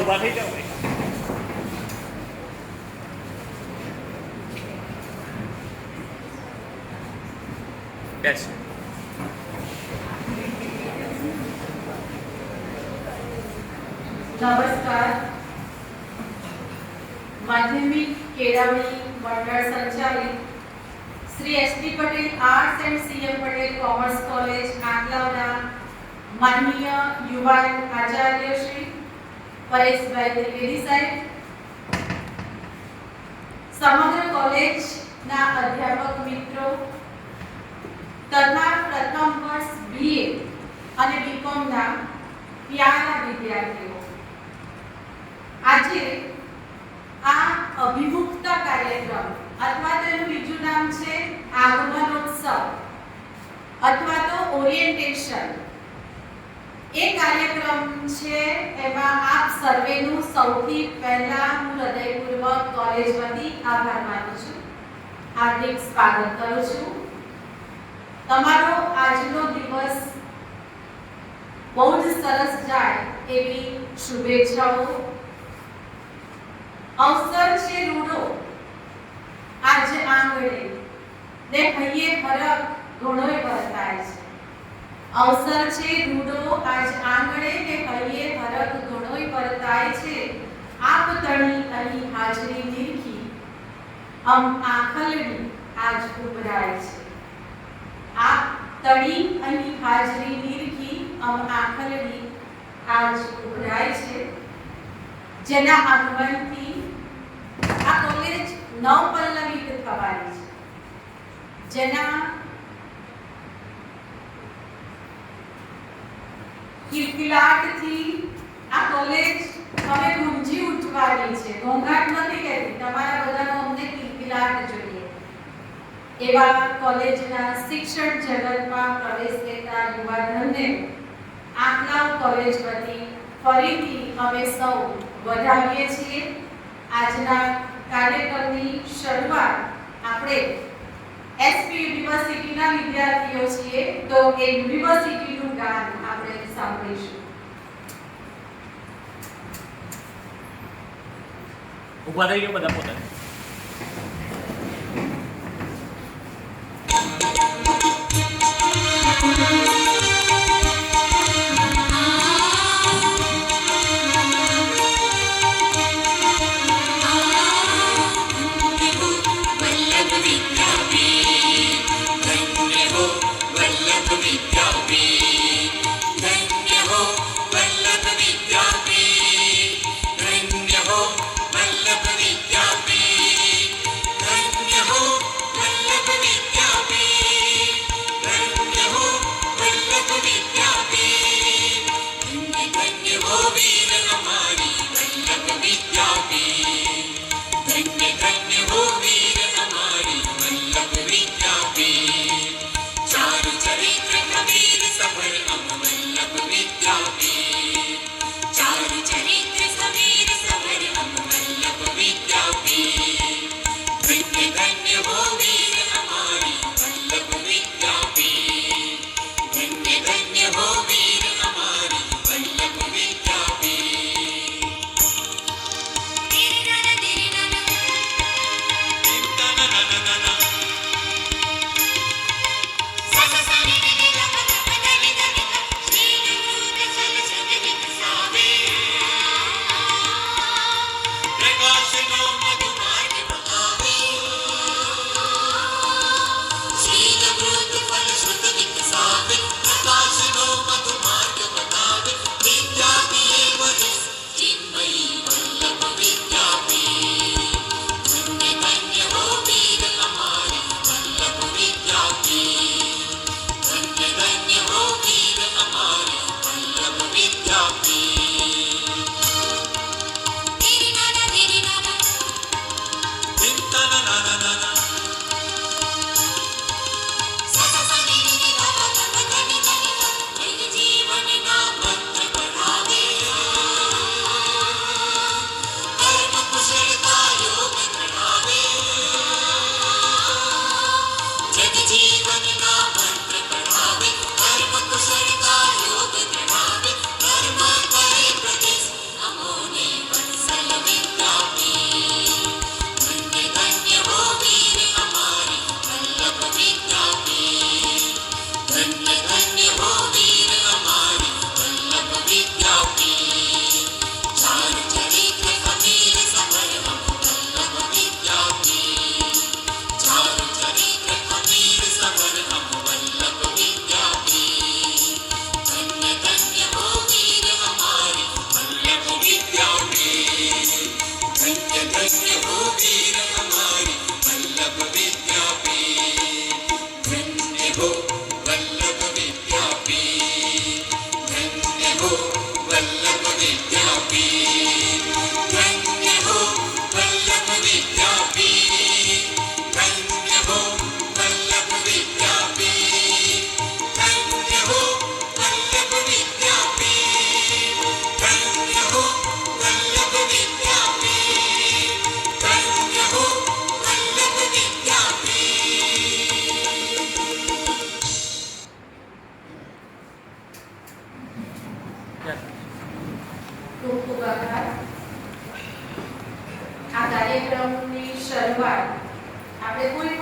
ઊભા થઈ જાઓ ભાઈ. બેસ. નમસ્કાર. માધ્યમિક કેળવણી મંડળ સંચાલિત Shri SD. Patel arts and CM. Patel commerce college આંકલાવના માનનીય યુવાન આચાર્ય શ્રી પરેશભાઈ ત્રિવેદી સાહેબ, સમગ્ર કોલેજના અધ્યાપક મિત્રો તથા પ્રથમ વર્ષ BA અને BComના પ્યારા વિદ્યાર્થીઓ, આજે આ અભિમુખતા કાર્યક્રમ અથવા તેનું બીજું નામ છે આગમનોત્સવ અથવા તો ઓરિએન્ટેશન, એ કાર્યક્રમ છે. એમાં આપ સર્વેનું સૌથી પહેલા હું હૃદયપૂર્વક કોલેજ વતી આભાર માનું છું, હાર્દિક સ્વાગત કરું છું. તમારો આજનો દિવસ બહુ જ સરસ જાય એવી શુભેચ્છાઓ. અવસર છે રૂડો આજ આંગણે ને હૈયે ફરક ઘણોય વર્તાય છે. અવસર છે રૂડો આજ આંગણે ને હૈયે ફરક ઘણોય વર્તાય છે. આપ તણી અહીં હાજરી નીરખી આંખલડી આજ ઉભરાય છે. આપ તણી અહીં હાજરી નીરખી આંખલડી આજ ઉભરાય છે. જેના આગમનથી આ કોલેજ નવપલ્લવિત થવાની છે, જેના કિલકિલાટથી આ કોલેજ હવે ગુંજી ઉઠવાની છે. ઘોંઘાટ નથી કહેતી, તમારા બધાનો અમને કિલકિલાટ જોઈએ. એવા કોલેજના શિક્ષણ જગતમાં પ્રવેશ લેતા યુવાધનને આંકલાવ કોલેજ વતી ફરીથી અમે સૌ વધાવીએ છીએ. આજના કાર્યક્રમની શરૂઆત આપણે એસપી યુનિવર્સિટીના વિદ્યાર્થીઓ છીએ તો એ યુનિવર્સિટીનું ગાન આપણે સાંભળીશું. ઊભા થઈ જાઓ બધા પોતાને. ચારુ ચરિત્ર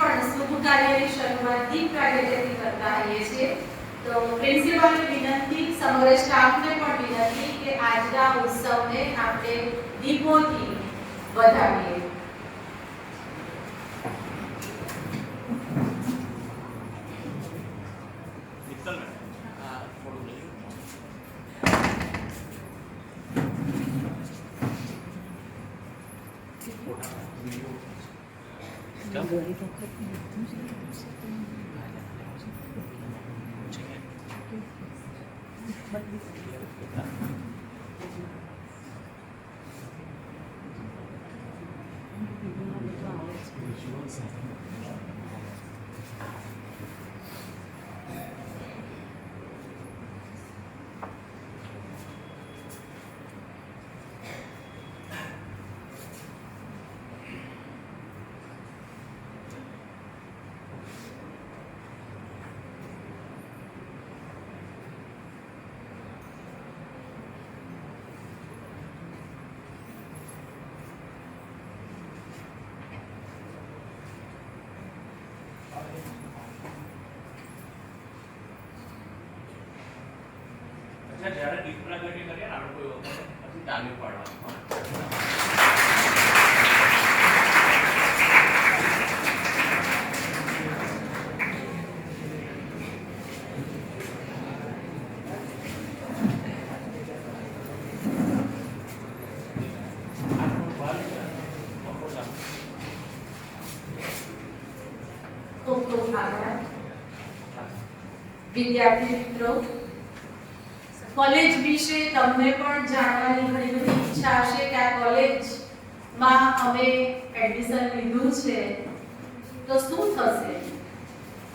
પણ શુભ કાર્યની શરૂઆત દીપ પ્રાગટ્યથી કરતા હોઈએ છીએ. તો પ્રિન્સિપાલને વિનંતી, સમગ્ર સ્ટાફને પણ વિનંતી કે આજના ઉત્સવને આપણે દીપોથી વધાવીએ. મિત્તલ મેડમ, આ થોડું લઈ લો. અચ્છા, જ્યારે દીપ પ્રાગટ્ય કરીએ ને આપણે કોઈ વખત પછી તાલીમ પાડવાનું. ખૂબ ખૂબ આભાર. વિદ્યાર્થી મિત્રો, કોલેજ વિશે તમને પણ જાણવાની ઘણી બધી ઈચ્છા હશે કે આ કોલેજમાં અમે એડમિશન લીધું છે તો શું થશે.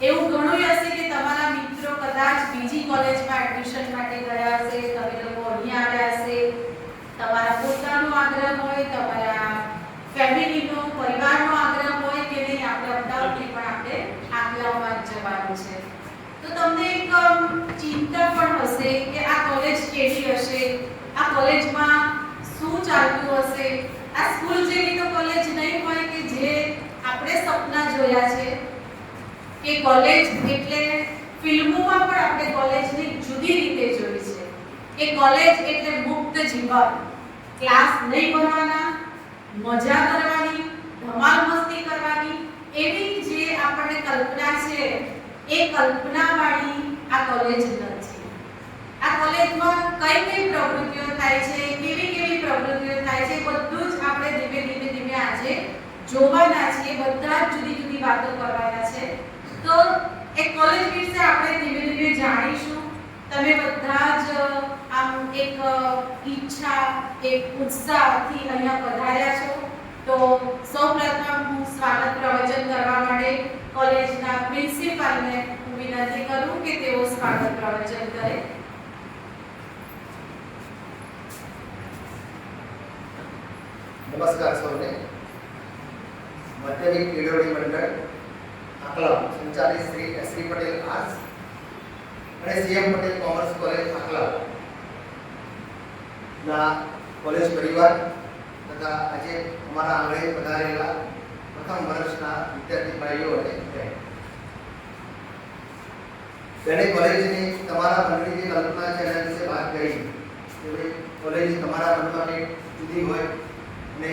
એવું ઘણું હશે કે તમારા મિત્રો કદાચ બીજી કોલેજમાં એડમિશન માટે ગયા હશે, તમે લોકો અહીંયા આવ્યા હશે. તમારા પોતાનો આગ્રહ હોય, તમારા ફેમિલીનો, પરિવારનો આગ્રહ હોય કે નહીં આપણે અમદાવાદથી પણ આપણે આગ્રામાં જવાનું છે. તો તમને એક ચિંતા પણ હશે કે આ કોલેજ કેવી હશે, આ કોલેજમાં શું ચાલતું હશે. આ સ્કૂલ જેવી તો કોલેજ નહીં હોય કે જે આપણે સપના જોયા છે કે કોલેજ એટલે ફિલ્મોમાં પણ આપણે કોલેજને જુદી રીતે જોઈ છે કે કોલેજ એટલે મુક્ત જીવન, ક્લાસ નહીં ભરવાના, મજા કરવાની, ધમાલ મસ્તી કરવાની, એવી જે આપણને કલ્પના છે એ કલ્પનાવાળી આ કોલેજ નથી. આ કોલેજમાં કઈ કઈ પ્રવૃત્તિઓ થાય છે, કેવી પ્રવૃત્તિઓ થાય છે, બધું જ આપણે ધીમે આજે જોવાના છીએ. બધા જ જુદી જુદી વાતો કરવાના છે. તો એક કોલેજ વિશે આપણે ધીમે જાણીશું. તમે બધા જ આમ એક ઈચ્છા, એક ઉત્સાહથી અહીંયા પધાર્યા છો. તો સૌપ્રથમ હું સ્વાગત પ્રવચન કરવા માટે કોલેજના પ્રિન્સિપાલને હું વિનંતી કરું કે તેઓ સ્વાગત પ્રવચન કરે. નમસ્કાર સૌને. માધ્યમિક કેળવણી મંડળ આકલા સંચાલિત શ્રી એસવી પટેલ આર્ટ્સ અને સીએમ પટેલ કોમર્સ કોલેજ આકલા ના કોલેજ પરિવાર તથા આજે અમારા આંગણે પધારેલા પ્રથમ વર્ષના વિદ્યાર્થી ભાઈઓ અને બહેનો, કોલેજની તમારા મનની જે કલ્પના છે એના વિશે વાત કરી કે કોલેજ તમારા મનમાં કંઈક જુદી હોય અને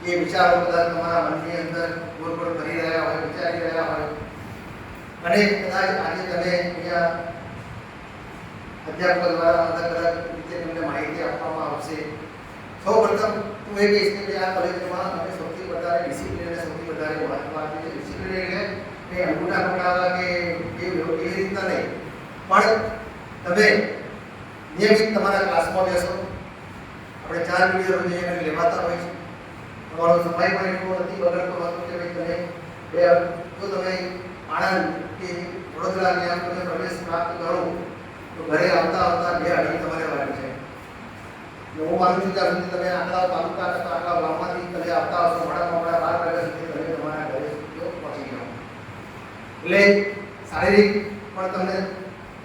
એ વિચારો કદાચ તમારા મનની અંદર ગોળ કરી રહ્યા હોય, વિચારી રહ્યા હોય અને કદાચ આજે તમે અહીંયા અધ્યાપક દ્વારા અલગ રીતે તમને માહિતી આપવામાં આવશે. સૌપ્રથમ હું એ કહીશ કે આ કોલેજમાં અમે સૌથી વધારે ડિસિપ્લિનને સૌથી વધારે મહત્વ આપીએ છીએ. ડિસિપ્લિન એટલે કે અંગૂઠા પકડાવવા કે એવી રીતના નહીં, પણ તમે નિયમિત તમારા ક્લાસમાં બેસો. આપણે 4 વિડીયો રોજ અહીંયા લેવાતા હોય છે. તમારો સમય પણ એટલો નથી બગડતો હોતો કે ભાઈ તમે જો તમે આણંદ કે વડોદરા ત્યાં તમે પ્રવેશ પ્રાપ્ત કરો તો ઘરે આવતા 2-2.5 તમારે વાગી જાય. હું માનું છું ત્યાં સુધી તમે આટલા તાલુકા અથવા આટલા ગામમાંથી તમે આવતા હશો, મોડા 12 વાગ્યા સુધી તમે તમારા ઘરે પહોંચી જાઓ. એટલે શારીરિક પણ તમને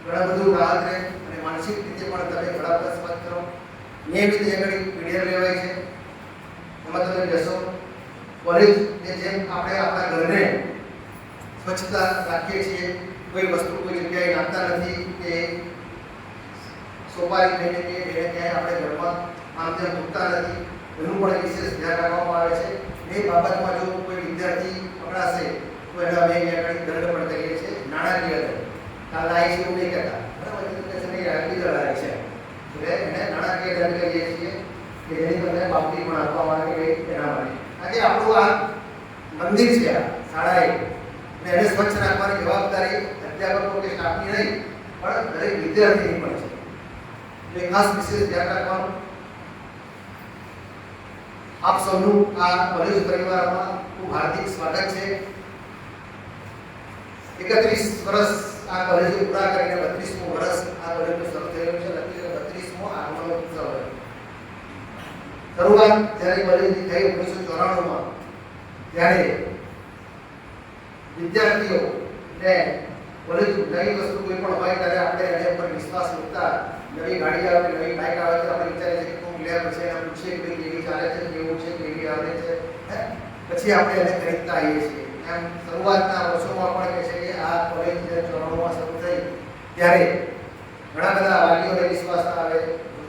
ઘણા બધું રાહત રહે અને માનસિક રીતે પણ તમે ઘણા બધા સ્વસ્થ રહો. નિયમિત આગળ પીડીએફ લેવાય છે, એમાં તમે બેસો. કોલેજ જેમ આપણે આપણા ઘરને સ્વચ્છતા રાખીએ છીએ, કોઈ વસ્તુ કોઈ જગ્યાએ નાખતા નથી કે સોપારી થઈને કે એને ક્યાંય આપણે ઘરમાં આમ તેમ મૂકતા નથી, એનું પણ વિશેષ ધ્યાન રાખવામાં આવે છે. એ બાબતમાં જો કોઈ વિદ્યાર્થી પકડાશે તો એને અમે અહીંયા દંડ પણ કરીએ છીએ, નાણાકીય દંડ. કાલ લાય છે એવું નહીં કહેતા, બરાબર? એજ્યુકેશન એ રાખી દળાય છે એટલે એને નાણાકીય દંડ કરીએ છીએ કે જેની તમને બાપતી પણ આપવામાં આવે કે એના માટે. આજે આપણું આ મંદિર છે, આ શાળા અને એને સ્વચ્છ રાખવાની જવાબદારી અધ્યાપકો કે સ્ટાફની નહીં પણ દરેક વિદ્યાર્થીની પણ છે. એટલે ખાસ વિશેષ ધ્યાન રાખવાનું. આપ સૌનું આ કોલેજ પરિવારમાં ખૂબ હાર્દિક સ્વાગત છે. 31 વર્ષ આ કોલેજ પૂરા કરીને 32મું વર્ષ આ કોલેજનું શરૂ થયું છે. એટલે 32મો આગમન ઉત્સવ. શરૂઆત જ્યારે કોલેજની થઈ 1994માં, ત્યારે વિદ્યાર્થીઓને કોલેજ નવી વસ્તુ કોઈ પણ હોય ત્યારે આપણે એના પર વિશ્વાસ મૂકતા. નવી ગાડી આવે, નવી બાઇક આવે તો આપણે વિચારીએ છીએ કે કોણ લે, પછી એને પૂછીએ કે કેવી ચાલે છે, કેવું છે, કેવી આવે છે, પછી આપણે એને ખરીદતા આવીએ છીએ. એમ શરૂઆતના વર્ષોમાં પણ કહે છે કે આ કોલેજ જ્યારે 94માં શરૂ થઈ ત્યારે ઘણા બધા વાલીઓને વિશ્વાસ ના આવે,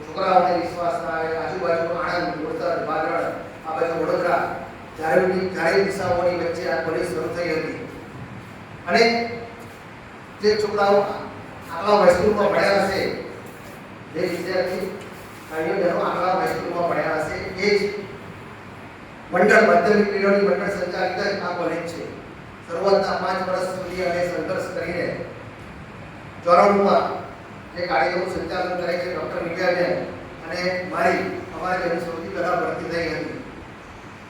છોકરાઓને વિશ્વાસ ના આવે. આજુબાજુ આણંદ, બોરસદ, બાદરણ, આ બાજુ વડોદરા, ચારે દિશાઓની વચ્ચે આ કોલેજ શરૂ થઈ હતી. અને જે છોકરાઓ આગલા હાઈસ્કૂલમાં ભણ્યા હશે, જે વિદ્યાર્થી ભાઈઓ બહેનો આગલા હાઈસ્કૂલમાં ભણ્યા હશે, એ જ મંડળ માધ્યમિક પેઢીઓની મંડળ સંચાલિત આ કોલેજ છે. શરૂઆતના 5 વર્ષ સુધી અમે સંઘર્ષ કરીને 94માં જે કાર્યક્રમનું સંચાલન કરે છે ડૉક્ટર વિદ્યાબેન અને મારી, અમારે જેની સૌથી પહેલા ભરતી થઈ હતી.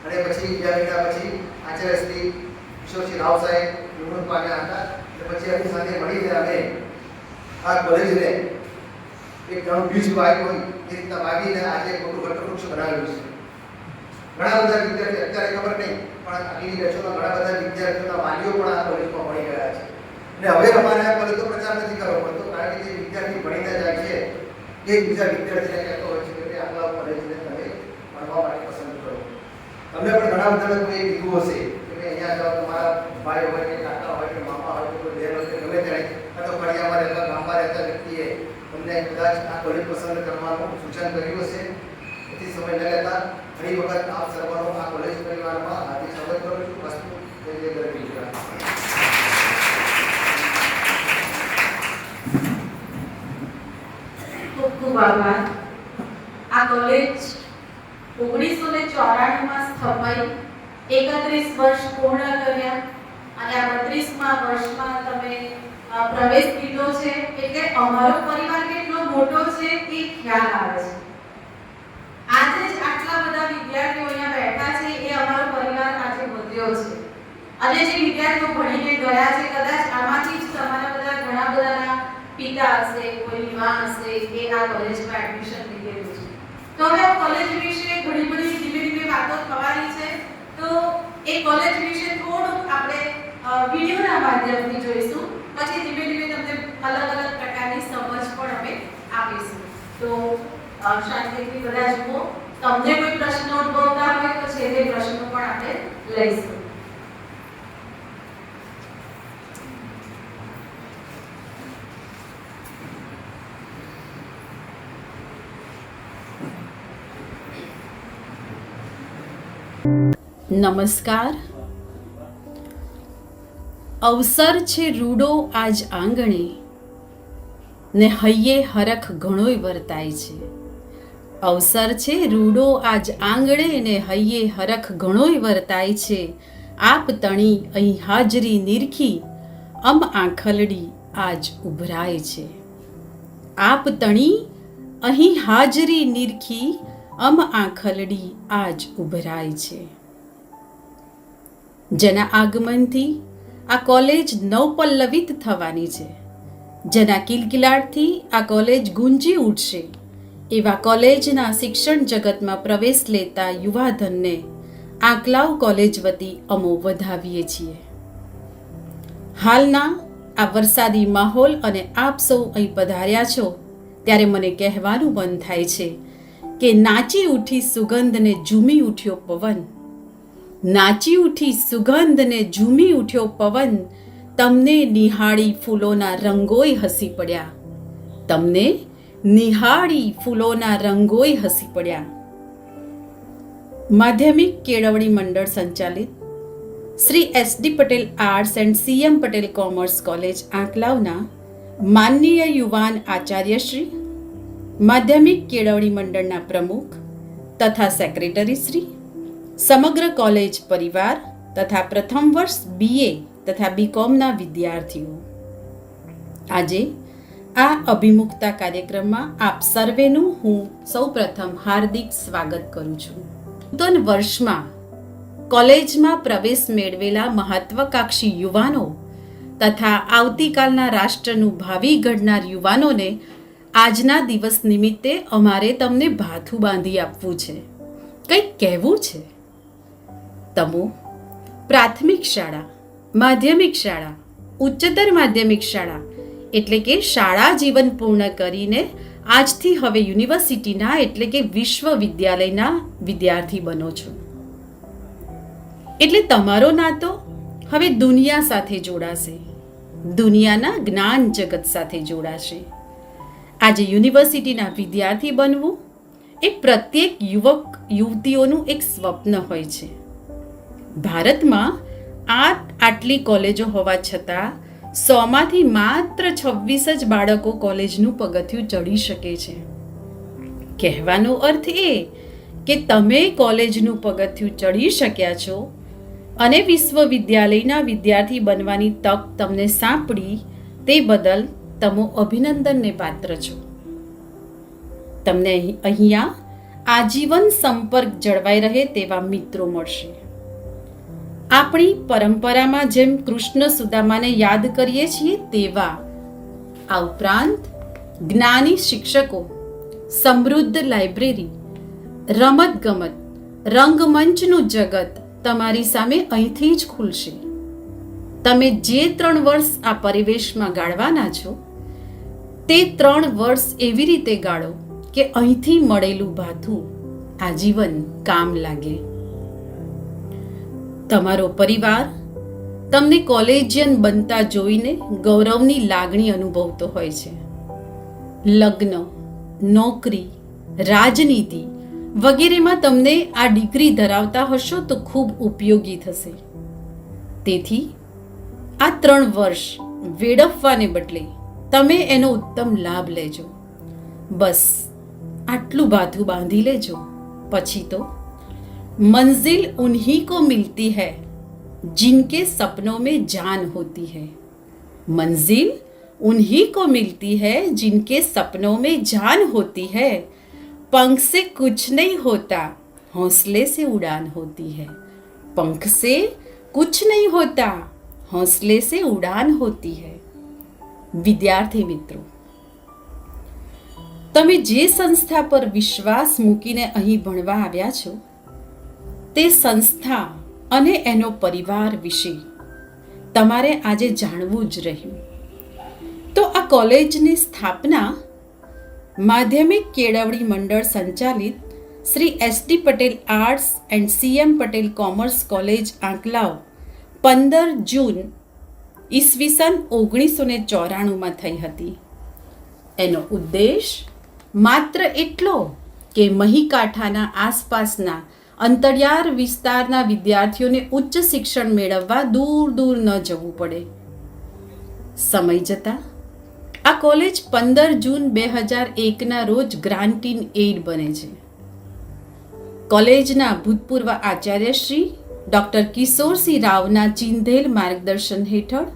અને પછી 2 મહિના પછી આચાર્ય શ્રી કિશોરસિંહ રાવ સાહેબ નિમણૂક પામ્યા હતા. એટલે પછી એમની સાથે મળીને અમે આ કોલેજને એક ઘણું બીજ વાવ્યું હોય એ રીતના વાવીને આજે એક મોટું વટવૃક્ષ બનાવ્યું છે. ઘણા બધા વિદ્યાર્થી, અત્યારે ખબર નહીં પણ આગલી બેચોમાં ઘણા બધા વિદ્યાર્થીઓના વાલીઓ પણ આ કોલેજમાં ભણી ગયા છે. અને હવે અમારે આ કોલેજનો પ્રચાર નથી કરવો પડતો, કારણ કે જે વિદ્યાર્થી ભણીને જાય છે એ બીજા વિદ્યાર્થીને કહેતો હોય છે કે આગલા કોલેજને તમે ભણવા માટે પસંદ કરો. તમને પણ ઘણા બધાને કોઈ કીધું હશે કે ભાઈ અહીંયા જાઓ, તમારા ભાઈ હોય કે કાકા હોય કે મામા હોય કે કોઈ બહેન હોય કે ગમે ત્યારે અથવા ફળિયામાં રહેતા, ગામમાં રહેતા વ્યક્તિએ તમને કદાચ આ કોલેજ પસંદ કરવાનું સૂચન કર્યું હશે. એથી સમય ન લેતા ઘણી વખત આપ સર્વનો આ કોલેજ પરિવારમાં હાર્દિક સ્વાગત કરું છું. વસ્તુ જય ગરવી ગુજરાત. ખૂબ ખૂબ આભાર. આ કોલેજ 1994માં સ્થપાઈ, 31 વર્ષ પૂર્ણ કર્યા અને આ 32મા વર્ષમાં તમે પ્રવેશ લીધો છે. એટલે અમારો પરિવાર કેટલો મોટો છે એ ખ્યાલ આવે છે. આજે જ આટલા બધા વિદ્યાર્થીઓ અહીંયા બેઠા છે એ અમારો પરિવાર આજે વધ્યો છે. અને જે વિદ્યાર્થીઓ ભણીને ગયા છે, કદાચ આમાંથી જ તમારા બધા ઘણા બધાના પિતા હશે, કોઈ યુવાન હશે એ આ કોલેજમાં એડમિશન લીધેલું છે. તો હવે કોલેજ વિશે ઘણી બધી ધીમે ધીમે વાતો થવાની છે. તો એ કોલેજ વિશે થોડુંક આપણે વિડીયોના માધ્યમથી જોઈશું, પછી ધીમે ધીમે તમને અલગ અલગ પ્રકારની સમજ પણ અમે આપીશું. તો શાંતિથી બધા જુઓ. તમને કોઈ પ્રશ્નો ઉદ્ભવતા હોય તો છેલ્લે પ્રશ્નો પણ આપણે લઈશું. નમસ્કાર. અવસર છે રૂડો આજ આંગણે ને હૈયે હરખ ઘણોય વર્તાય છે. અવસર છે રૂડો આજ આંગણે ને હૈયે હરખ ઘણોય વર્તાય છે. આપ તણી અહીં હાજરી નિરખી અમ આંખલડી આજ ઉભરાય છે. આપ તણી અહીં હાજરી નિરખી અમ આંખલડી આજ ઉભરાય છે. જેના આગમનથી આ કોલેજ નવપલ્લવિત થવાની છે, જેના કિલકિલાટથી આ કોલેજ ગુંજી ઉઠશે, એવા કોલેજના શિક્ષણ જગતમાં પ્રવેશ લેતા યુવાધનને આંકલાવ કોલેજ વતી અમો વધાવીએ છીએ. હાલના આ વરસાદી માહોલ અને આપ સૌ અહીં પધાર્યા છો ત્યારે મને કહેવાનું મન થાય છે કે નાચી ઉઠી સુગંધને ઝૂમી ઉઠ્યો પવન, નાચી ઉઠી સુગંધને ઝૂમી ઉઠ્યો પવન, તમને નિહાળી ફૂલોના રંગોય હસી પડ્યા. તમને નિહાળી ફૂલોના રંગોય હસી પડ્યા. માધ્યમિક કેળવણી મંડળ સંચાલિત Shri SD. Patel arts and CM. Patel commerce college આંકલાવના માનનીય યુવાન આચાર્યશ્રી, માધ્યમિક કેળવણી મંડળના પ્રમુખ તથા સેક્રેટરી શ્રી, સમગ્ર કોલેજ પરિવાર તથા પ્રથમ વર્ષ BA તથા BComના વિદ્યાર્થીઓ, આજે આ અભિમુખતા કાર્યક્રમમાં આપ સર્વેનું હું સૌપ્રથમ હાર્દિક સ્વાગત કરું છું. નૂતન વર્ષમાં કોલેજમાં પ્રવેશ મેળવેલા મહત્વાકાંક્ષી યુવાનો તથા આવતીકાલના રાષ્ટ્રનું ભાવિ ઘડનાર યુવાનોને આજના દિવસ નિમિત્તે અમારે તમને ભાથું બાંધી આપવું છે, કંઈક કહેવું છે. તમો પ્રાથમિક શાળા, માધ્યમિક શાળા, ઉચ્ચતર માધ્યમિક શાળા એટલે કે શાળા જીવન પૂર્ણ કરીને આજથી હવે યુનિવર્સિટીના એટલે કે વિશ્વવિદ્યાલયના વિદ્યાર્થી બનો છો. એટલે તમારો નાતો હવે દુનિયા સાથે જોડાશે, દુનિયાના જ્ઞાન જગત સાથે જોડાશે. આજે યુનિવર્સિટીના વિદ્યાર્થી બનવું એ પ્રત્યેક યુવક યુવતીઓનું એક સ્વપ્ન હોય છે. ભારતમાં આટલી કોલેજો હોવા છતાં 100માંથી માત્ર 26 જ બાળકો કોલેજનું પગથિયું ચડી શકે છે. કહેવાનો અર્થ એ કે તમે કોલેજનું પગથિયું ચડી શક્યા છો અને વિશ્વવિદ્યાલયના વિદ્યાર્થી બનવાની તક તમને સાંપડી, તે બદલ તમો અભિનંદનને પાત્ર છો. તમને અહીંયા આજીવન સંપર્ક જળવાઈ રહે તેવા મિત્રો મળશે. આપણી પરંપરામાં જેમ કૃષ્ણ સુદામાને યાદ કરીએ છીએ તેવા આ ઉપરાંત જ્ઞાની શિક્ષકો, સમૃદ્ધ લાઇબ્રેરી, રમતગમત, રંગમંચનું જગત તમારી સામે અહીંથી જ ખુલશે. તમે જે 3 વર્ષ આ પરિવેશમાં ગાળવાના છો તે 3 વર્ષ એવી રીતે ગાળો કે અહીંથી મળેલું ભાથું આજીવન કામ લાગે. તમારો પરિવાર તમને કોલેજિયન બનતા જોઈને ગૌરવની લાગણી અનુભવતો હોય છે. લગ્ન, નોકરી, રાજનીતિ વગેરેમાં તમને આ ડિગ્રી ધરાવતા હશો તો ખૂબ ઉપયોગી થશે. તેથી આ 3 વર્ષ વેડફવાને બદલે તમે એનો ઉત્તમ લાભ લેજો. બસ આટલું ભાથું બાંધી લેજો, પછી તો मंजिल उन्हीं को मिलती है जिनके सपनों में जान होती है. मंजिल उन्हीं को मिलती है जिनके सपनों में जान होती है. पंख से कुछ नहीं होता, हौसले से उड़ान होती है. पंख से कुछ नहीं होता, हौसले से उड़ान होती है. વિદ્યાર્થી મિત્રો, તમે જે સંસ્થા પર વિશ્વાસ મૂકીને અહીં ભણવા આવ્યા છો તે સંસ્થા અને એનો પરિવાર વિશે તમારે આજે જાણવું જ રહ્યું. તો આ કોલેજની સ્થાપના માધ્યમિક કેળવણી મંડળ સંચાલિત Shri SD. Patel arts and CM. Patel commerce college Anklav 15 June ઈસવીસન 1994માં થઈ હતી. એનો ઉદ્દેશ માત્ર એટલો કે મહીકાંઠાના આસપાસના અંતરિયાળ વિસ્તારના વિદ્યાર્થીઓને ઉચ્ચ શિક્ષણ મેળવવા દૂર દૂર ન જવું પડે. સમય જતાં આ કોલેજ 15 જૂન 2001ના રોજ ગ્રાન્ટ ઇન એઇડ બને છે. કોલેજના ભૂતપૂર્વ આચાર્ય શ્રી ડૉક્ટર કિશોરસિંહ રાવના ચિંધેલ માર્ગદર્શન હેઠળ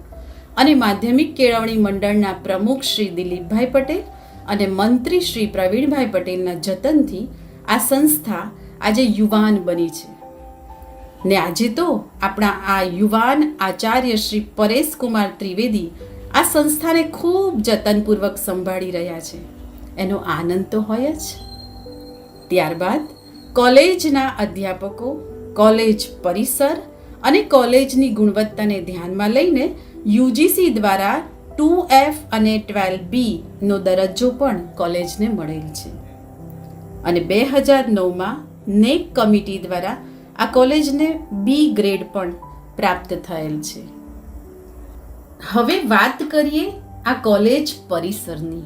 અને માધ્યમિક કેળવણી મંડળના પ્રમુખ શ્રી દિલીપભાઈ પટેલ અને મંત્રી શ્રી પ્રવીણભાઈ પટેલના જતનથી આ સંસ્થા આજે યુવાન બની છે. ને આજે તો આપણા આ યુવાન આચાર્ય શ્રી પરેશકુમાર ત્રિવેદી આ સંસ્થાને ખૂબ જતનપૂર્વક સંભાળી રહ્યા છે. એનો આનંદ તો હોય જ. ત્યારબાદ કોલેજના અધ્યાપકો, કોલેજ પરિસર અને કોલેજની ગુણવત્તાને ધ્યાનમાં લઈને યુજીસી દ્વારા 2F અને 12B નો દરજ્જો પણ કોલેજને મળેલ છે. અને 2009માં નેક કમિટી દ્વારા આ કોલેજને B ગ્રેડ પણ પ્રાપ્ત થયેલ છે. હવે વાત કરીએ આ કોલેજ પરિસરની.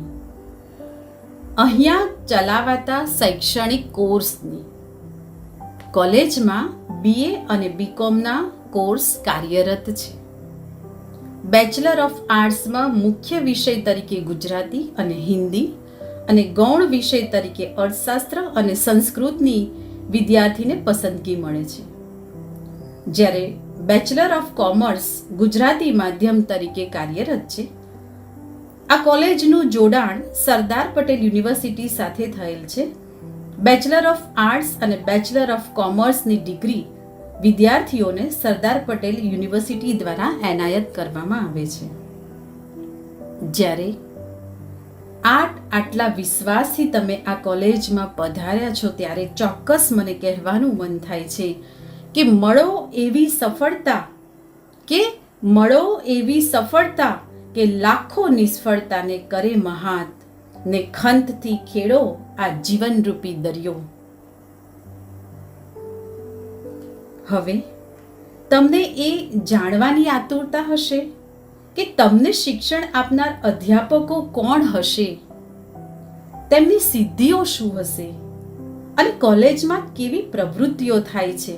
અહીંયા ચલાવાતા શૈક્ષણિક કોર્સની. કોલેજમાં BA અને BComના કોર્સ કાર્યરત છે. બેચલર ઓફ આર્ટ્સમાં મુખ્ય વિષય તરીકે ગુજરાતી અને હિન્દી અને ગૌણ વિષય તરીકે અર્થશાસ્ત્ર અને સંસ્કૃતની વિદ્યાર્થીને પસંદગી મળે છે. જ્યારે બેચલર ઓફ કોમર્સ ગુજરાતી માધ્યમ તરીકે કાર્યરત છે. આ કોલેજનું જોડાણ સરદાર પટેલ યુનિવર્સિટી સાથે થયેલ છે. બેચલર ઓફ આર્ટ્સ અને બેચલર ઓફ કોમર્સની ડિગ્રી વિદ્યાર્થીઓને સરદાર પટેલ યુનિવર્સિટી દ્વારા એનાયત કરવામાં આવે છે. જ્યારે આટલા વિશ્વાસથી તમે આ કોલેજમાં પધાર્યા છો ત્યારે ચોક્કસ મને કહેવાનું મન થાય છે કે મળો એવી સફળતા કે લાખો નિષ્ફળતાને કરે મહાત ને ખંતથી ખેડો આ જીવનરૂપી દરિયો. હવે તમને એ જાણવાની આતુરતા હશે કે તમને શિક્ષણ આપનાર અધ્યાપકો કોણ હશે, તેમની સિદ્ધિઓ શું હશે અને કોલેજમાં કેવી પ્રવૃત્તિઓ થાય છે.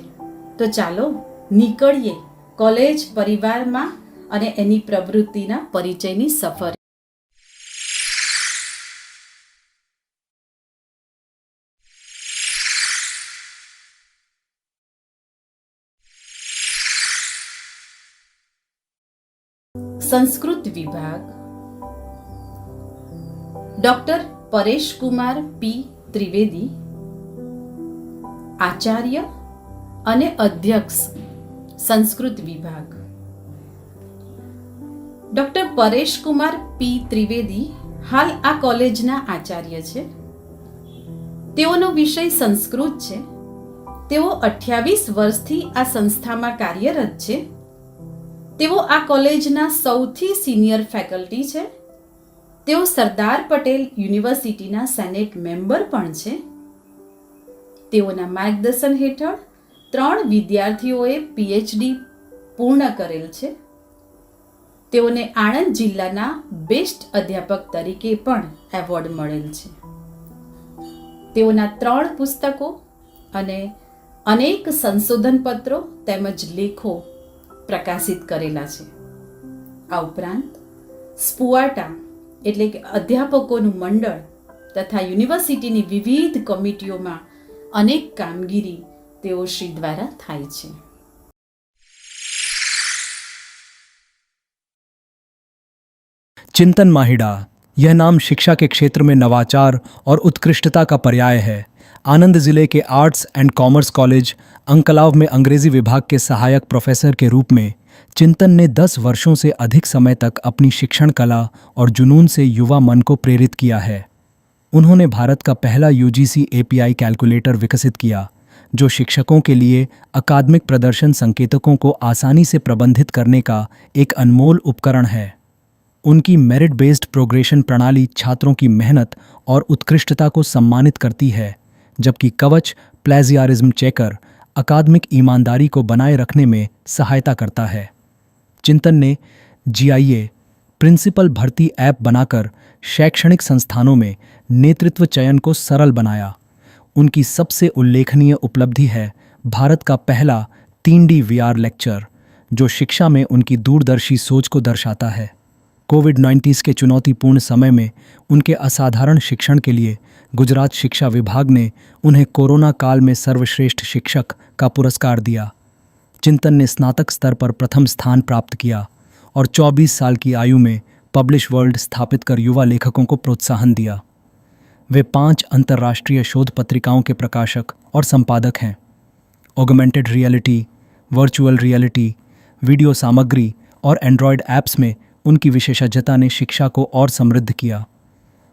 તો ચાલો નીકળીએ કોલેજ પરિવારમાં અને એની પ્રવૃત્તિના પરિચયની સફર. સંસ્કૃત વિભાગ. ડોક્ટર પરેશકુમાર પી ત્રિવેદી, આચાર્ય અને અધ્યક્ષ, સંસ્કૃત વિભાગ. ડોક્ટર પરેશકુમાર પી ત્રિવેદી હાલ આ કોલેજના આચાર્ય છે. તેઓનો વિષય સંસ્કૃત છે. તેઓ 28 વર્ષથી આ સંસ્થામાં કાર્યરત છે. તેઓ આ કોલેજના સૌથી સિનિયર ફેકલ્ટી છે. તેઓ સરદાર પટેલ યુનિવર્સિટીના સેનેટ મેમ્બર પણ છે. તેઓના માર્ગદર્શન હેઠળ 3 વિદ્યાર્થીઓએ PhD પૂર્ણ કરેલ છે. તેઓને આણંદ જિલ્લાના બેસ્ટ અધ્યાપક તરીકે પણ એવોર્ડ મળેલ છે. તેઓના 3 પુસ્તકો અને અનેક સંશોધન પત્રો તેમજ લેખો પ્રકાશિત કરેલા છે. આ ઉપરાંત સ્પુઆટા એટલે કે અધ્યાપકોનું મંડળ તથા યુનિવર્સિટીની વિવિધ કમિટીઓમાં અનેક કામગીરી તેઓ શ્રી દ્વારા થાય છે. चिंतन माहिड़ा, यह नाम शिक्षा के क्षेत्र में नवाचार और उत्कृष्टता का पर्याय है. आनंद जिले के arts and commerce college Anklav में अंग्रेजी विभाग के सहायक प्रोफेसर के रूप में चिंतन ने 10 वर्षों से अधिक समय तक अपनी शिक्षण कला और जुनून से युवा मन को प्रेरित किया है. उन्होंने भारत का पहला UGC API कैलकुलेटर विकसित किया, जो शिक्षकों के लिए अकादमिक प्रदर्शन संकेतकों को आसानी से प्रबंधित करने का एक अनमोल उपकरण है. उनकी मेरिट बेस्ड प्रोग्रेशन प्रणाली छात्रों की मेहनत और उत्कृष्टता को सम्मानित करती है, जबकि कवच प्लेजियारिज्म चेकर अकादमिक ईमानदारी को बनाए रखने में सहायता करता है. चिंतन ने GIA प्रिंसिपल भर्ती ऐप बनाकर शैक्षणिक संस्थानों में नेतृत्व चयन को सरल बनाया. उनकी सबसे उल्लेखनीय उपलब्धि है भारत का पहला 3D VR लेक्चर, जो शिक्षा में उनकी दूरदर्शी सोच को दर्शाता है. कोविड-19 के चुनौतीपूर्ण समय में उनके असाधारण शिक्षण के लिए गुजरात शिक्षा विभाग ने उन्हें कोरोना काल में सर्वश्रेष्ठ शिक्षक का पुरस्कार दिया. चिंतन ने स्नातक स्तर पर प्रथम स्थान प्राप्त किया और 24 साल की आयु में पब्लिश वर्ल्ड स्थापित कर युवा लेखकों को प्रोत्साहन दिया. वे 5 अंतर्राष्ट्रीय शोध पत्रिकाओं के प्रकाशक और संपादक हैं. Augmented reality, virtual reality, video सामग्री और एंड्रॉयड ऐप्स में उनकी विशेषज्ञता ने शिक्षा को और समृद्ध किया.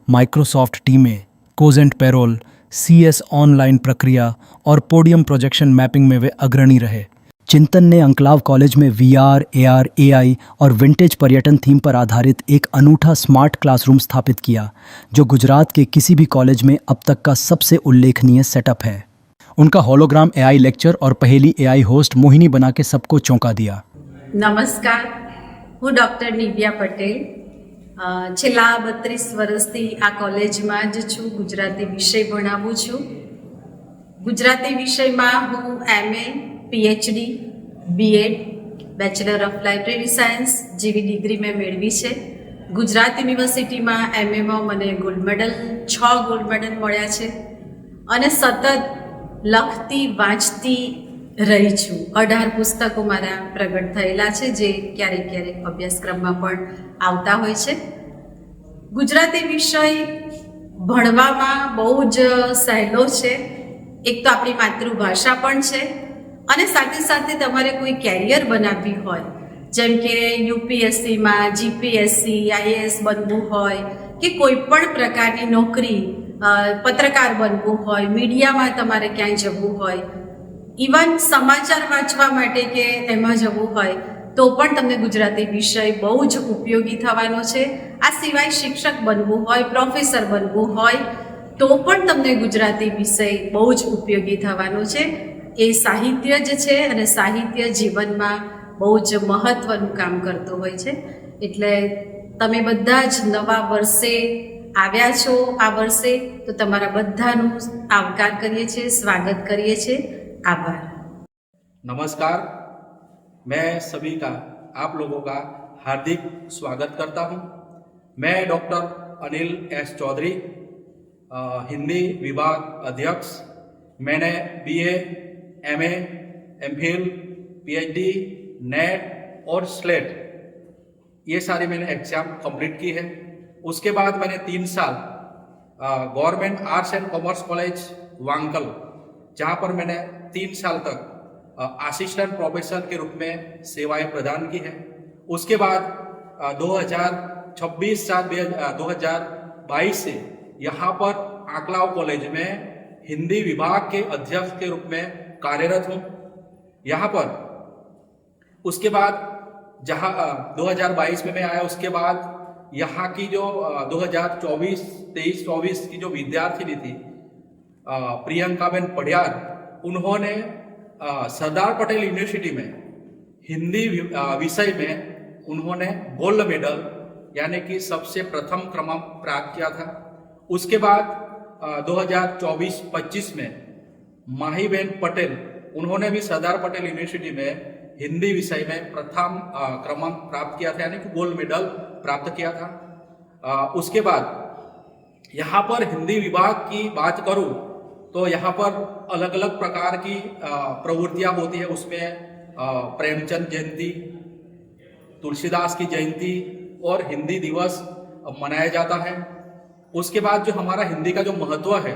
माइक्रोसॉफ्ट टीमें, कोजेंट पेरोल, CS ऑनलाइन प्रक्रिया और पोडियम प्रोजेक्शन मैपिंग में वे अग्रणी रहे. चिंतन ने अंकलाव कॉलेज में VR, AR, AI और विंटेज पर्यटन थीम पर आधारित एक अनूठा स्मार्ट क्लासरूम स्थापित किया, जो गुजरात के किसी भी कॉलेज में अब तक का सबसे उल्लेखनीय सेटअप है. उनका होलोग्राम AI लेक्चर और पहेली AI होस्ट मोहिनी बना के सबको चौंका दिया. नमस्कार. હું ડૉક્ટર નિવ્યા પટેલ છેલ્લા 32 વર્ષથી આ કોલેજમાં જ છું. ગુજરાતી વિષય ભણાવું છું. ગુજરાતી વિષયમાં હું MA, PhD, BEd, bachelor of library science જેવી ડિગ્રી મેં મેળવી છે. ગુજરાત યુનિવર્સિટીમાં MAમાં મને ગોલ્ડ મેડલ 6 ગોલ્ડ મેડલ મળ્યા છે અને સતત લખતી વાંચતી રહી છું. 18 પુસ્તકો મારા પ્રગટ થયેલા છે જે ક્યારેક ક્યારેક અભ્યાસક્રમમાં પણ આવતા હોય છે. ગુજરાતી વિષય ભણવામાં બહુ જ સહેલો છે. એક તો આપણી માતૃભાષા પણ છે અને સાથે સાથે તમારે કોઈ કેરિયર બનાવવી હોય, જેમ કે UPSCમાં GPSC, IAS બનવું હોય કે કોઈ પણ પ્રકારની નોકરી, પત્રકાર બનવું હોય, મીડિયામાં તમારે ક્યાંય જવું હોય, ઇવન સમાચાર વાંચવા માટે કે એમાં જવું હોય તો પણ તમને ગુજરાતી વિષય બહુ જ ઉપયોગી થવાનો છે. આ સિવાય શિક્ષક બનવું હોય, પ્રોફેસર બનવું હોય તો પણ તમને ગુજરાતી વિષય બહુ જ ઉપયોગી થવાનો છે. એ સાહિત્ય જ છે અને સાહિત્ય જીવનમાં બહુ જ મહત્ત્વનું કામ કરતું હોય છે. એટલે તમે બધા જ નવા વર્ષે આવ્યા છો આ વર્ષે, તો તમારા બધાનું આવકાર કરીએ છીએ, સ્વાગત કરીએ છીએ. आभार. नमस्कार, मैं सभी का आप लोगों का हार्दिक स्वागत करता हूं. मैं डॉक्टर अनिल एस चौधरी, हिंदी विभाग अध्यक्ष. मैंने BA, MA, MPhil, PhD, net और स्लेट ये सारी मैंने एग्जाम कंप्लीट की है. उसके बाद मैंने 3 साल government arts and commerce college Vankal, जहाँ पर मैंने 3 साल तक असिस्टेंट प्रोफेसर के रूप में सेवाएं प्रदान की है. उसके बाद 2022 से यहाँ पर आंकलाव कॉलेज में हिंदी विभाग के अध्यक्ष के रूप में कार्यरत हूँ. यहाँ पर उसके बाद जहाँ 2022 में मैं आया, उसके बाद यहाँ की जो 2023-24 की जो विद्यार्थिनी थी प्रियंकाबेन पडियार, उन्होंने सरदार पटेल यूनिवर्सिटी में हिंदी विषय में उन्होंने गोल्ड मेडल यानी कि सबसे प्रथम क्रमांक प्राप्त किया था. उसके बाद 2024-25 में माहीबेन पटेल, उन्होंने भी सरदार पटेल यूनिवर्सिटी में हिंदी विषय में प्रथम क्रमांक प्राप्त किया था यानी कि गोल्ड मेडल प्राप्त किया था. उसके बाद यहाँ पर हिंदी विभाग की बात करूँ तो यहाँ पर अलग अलग प्रकार की प्रवृत्तियाँ होती है. उसमें प्रेमचंद जयंती, तुलसीदास की जयंती और हिंदी दिवस मनाया जाता है. उसके बाद जो हमारा हिंदी का जो महत्व है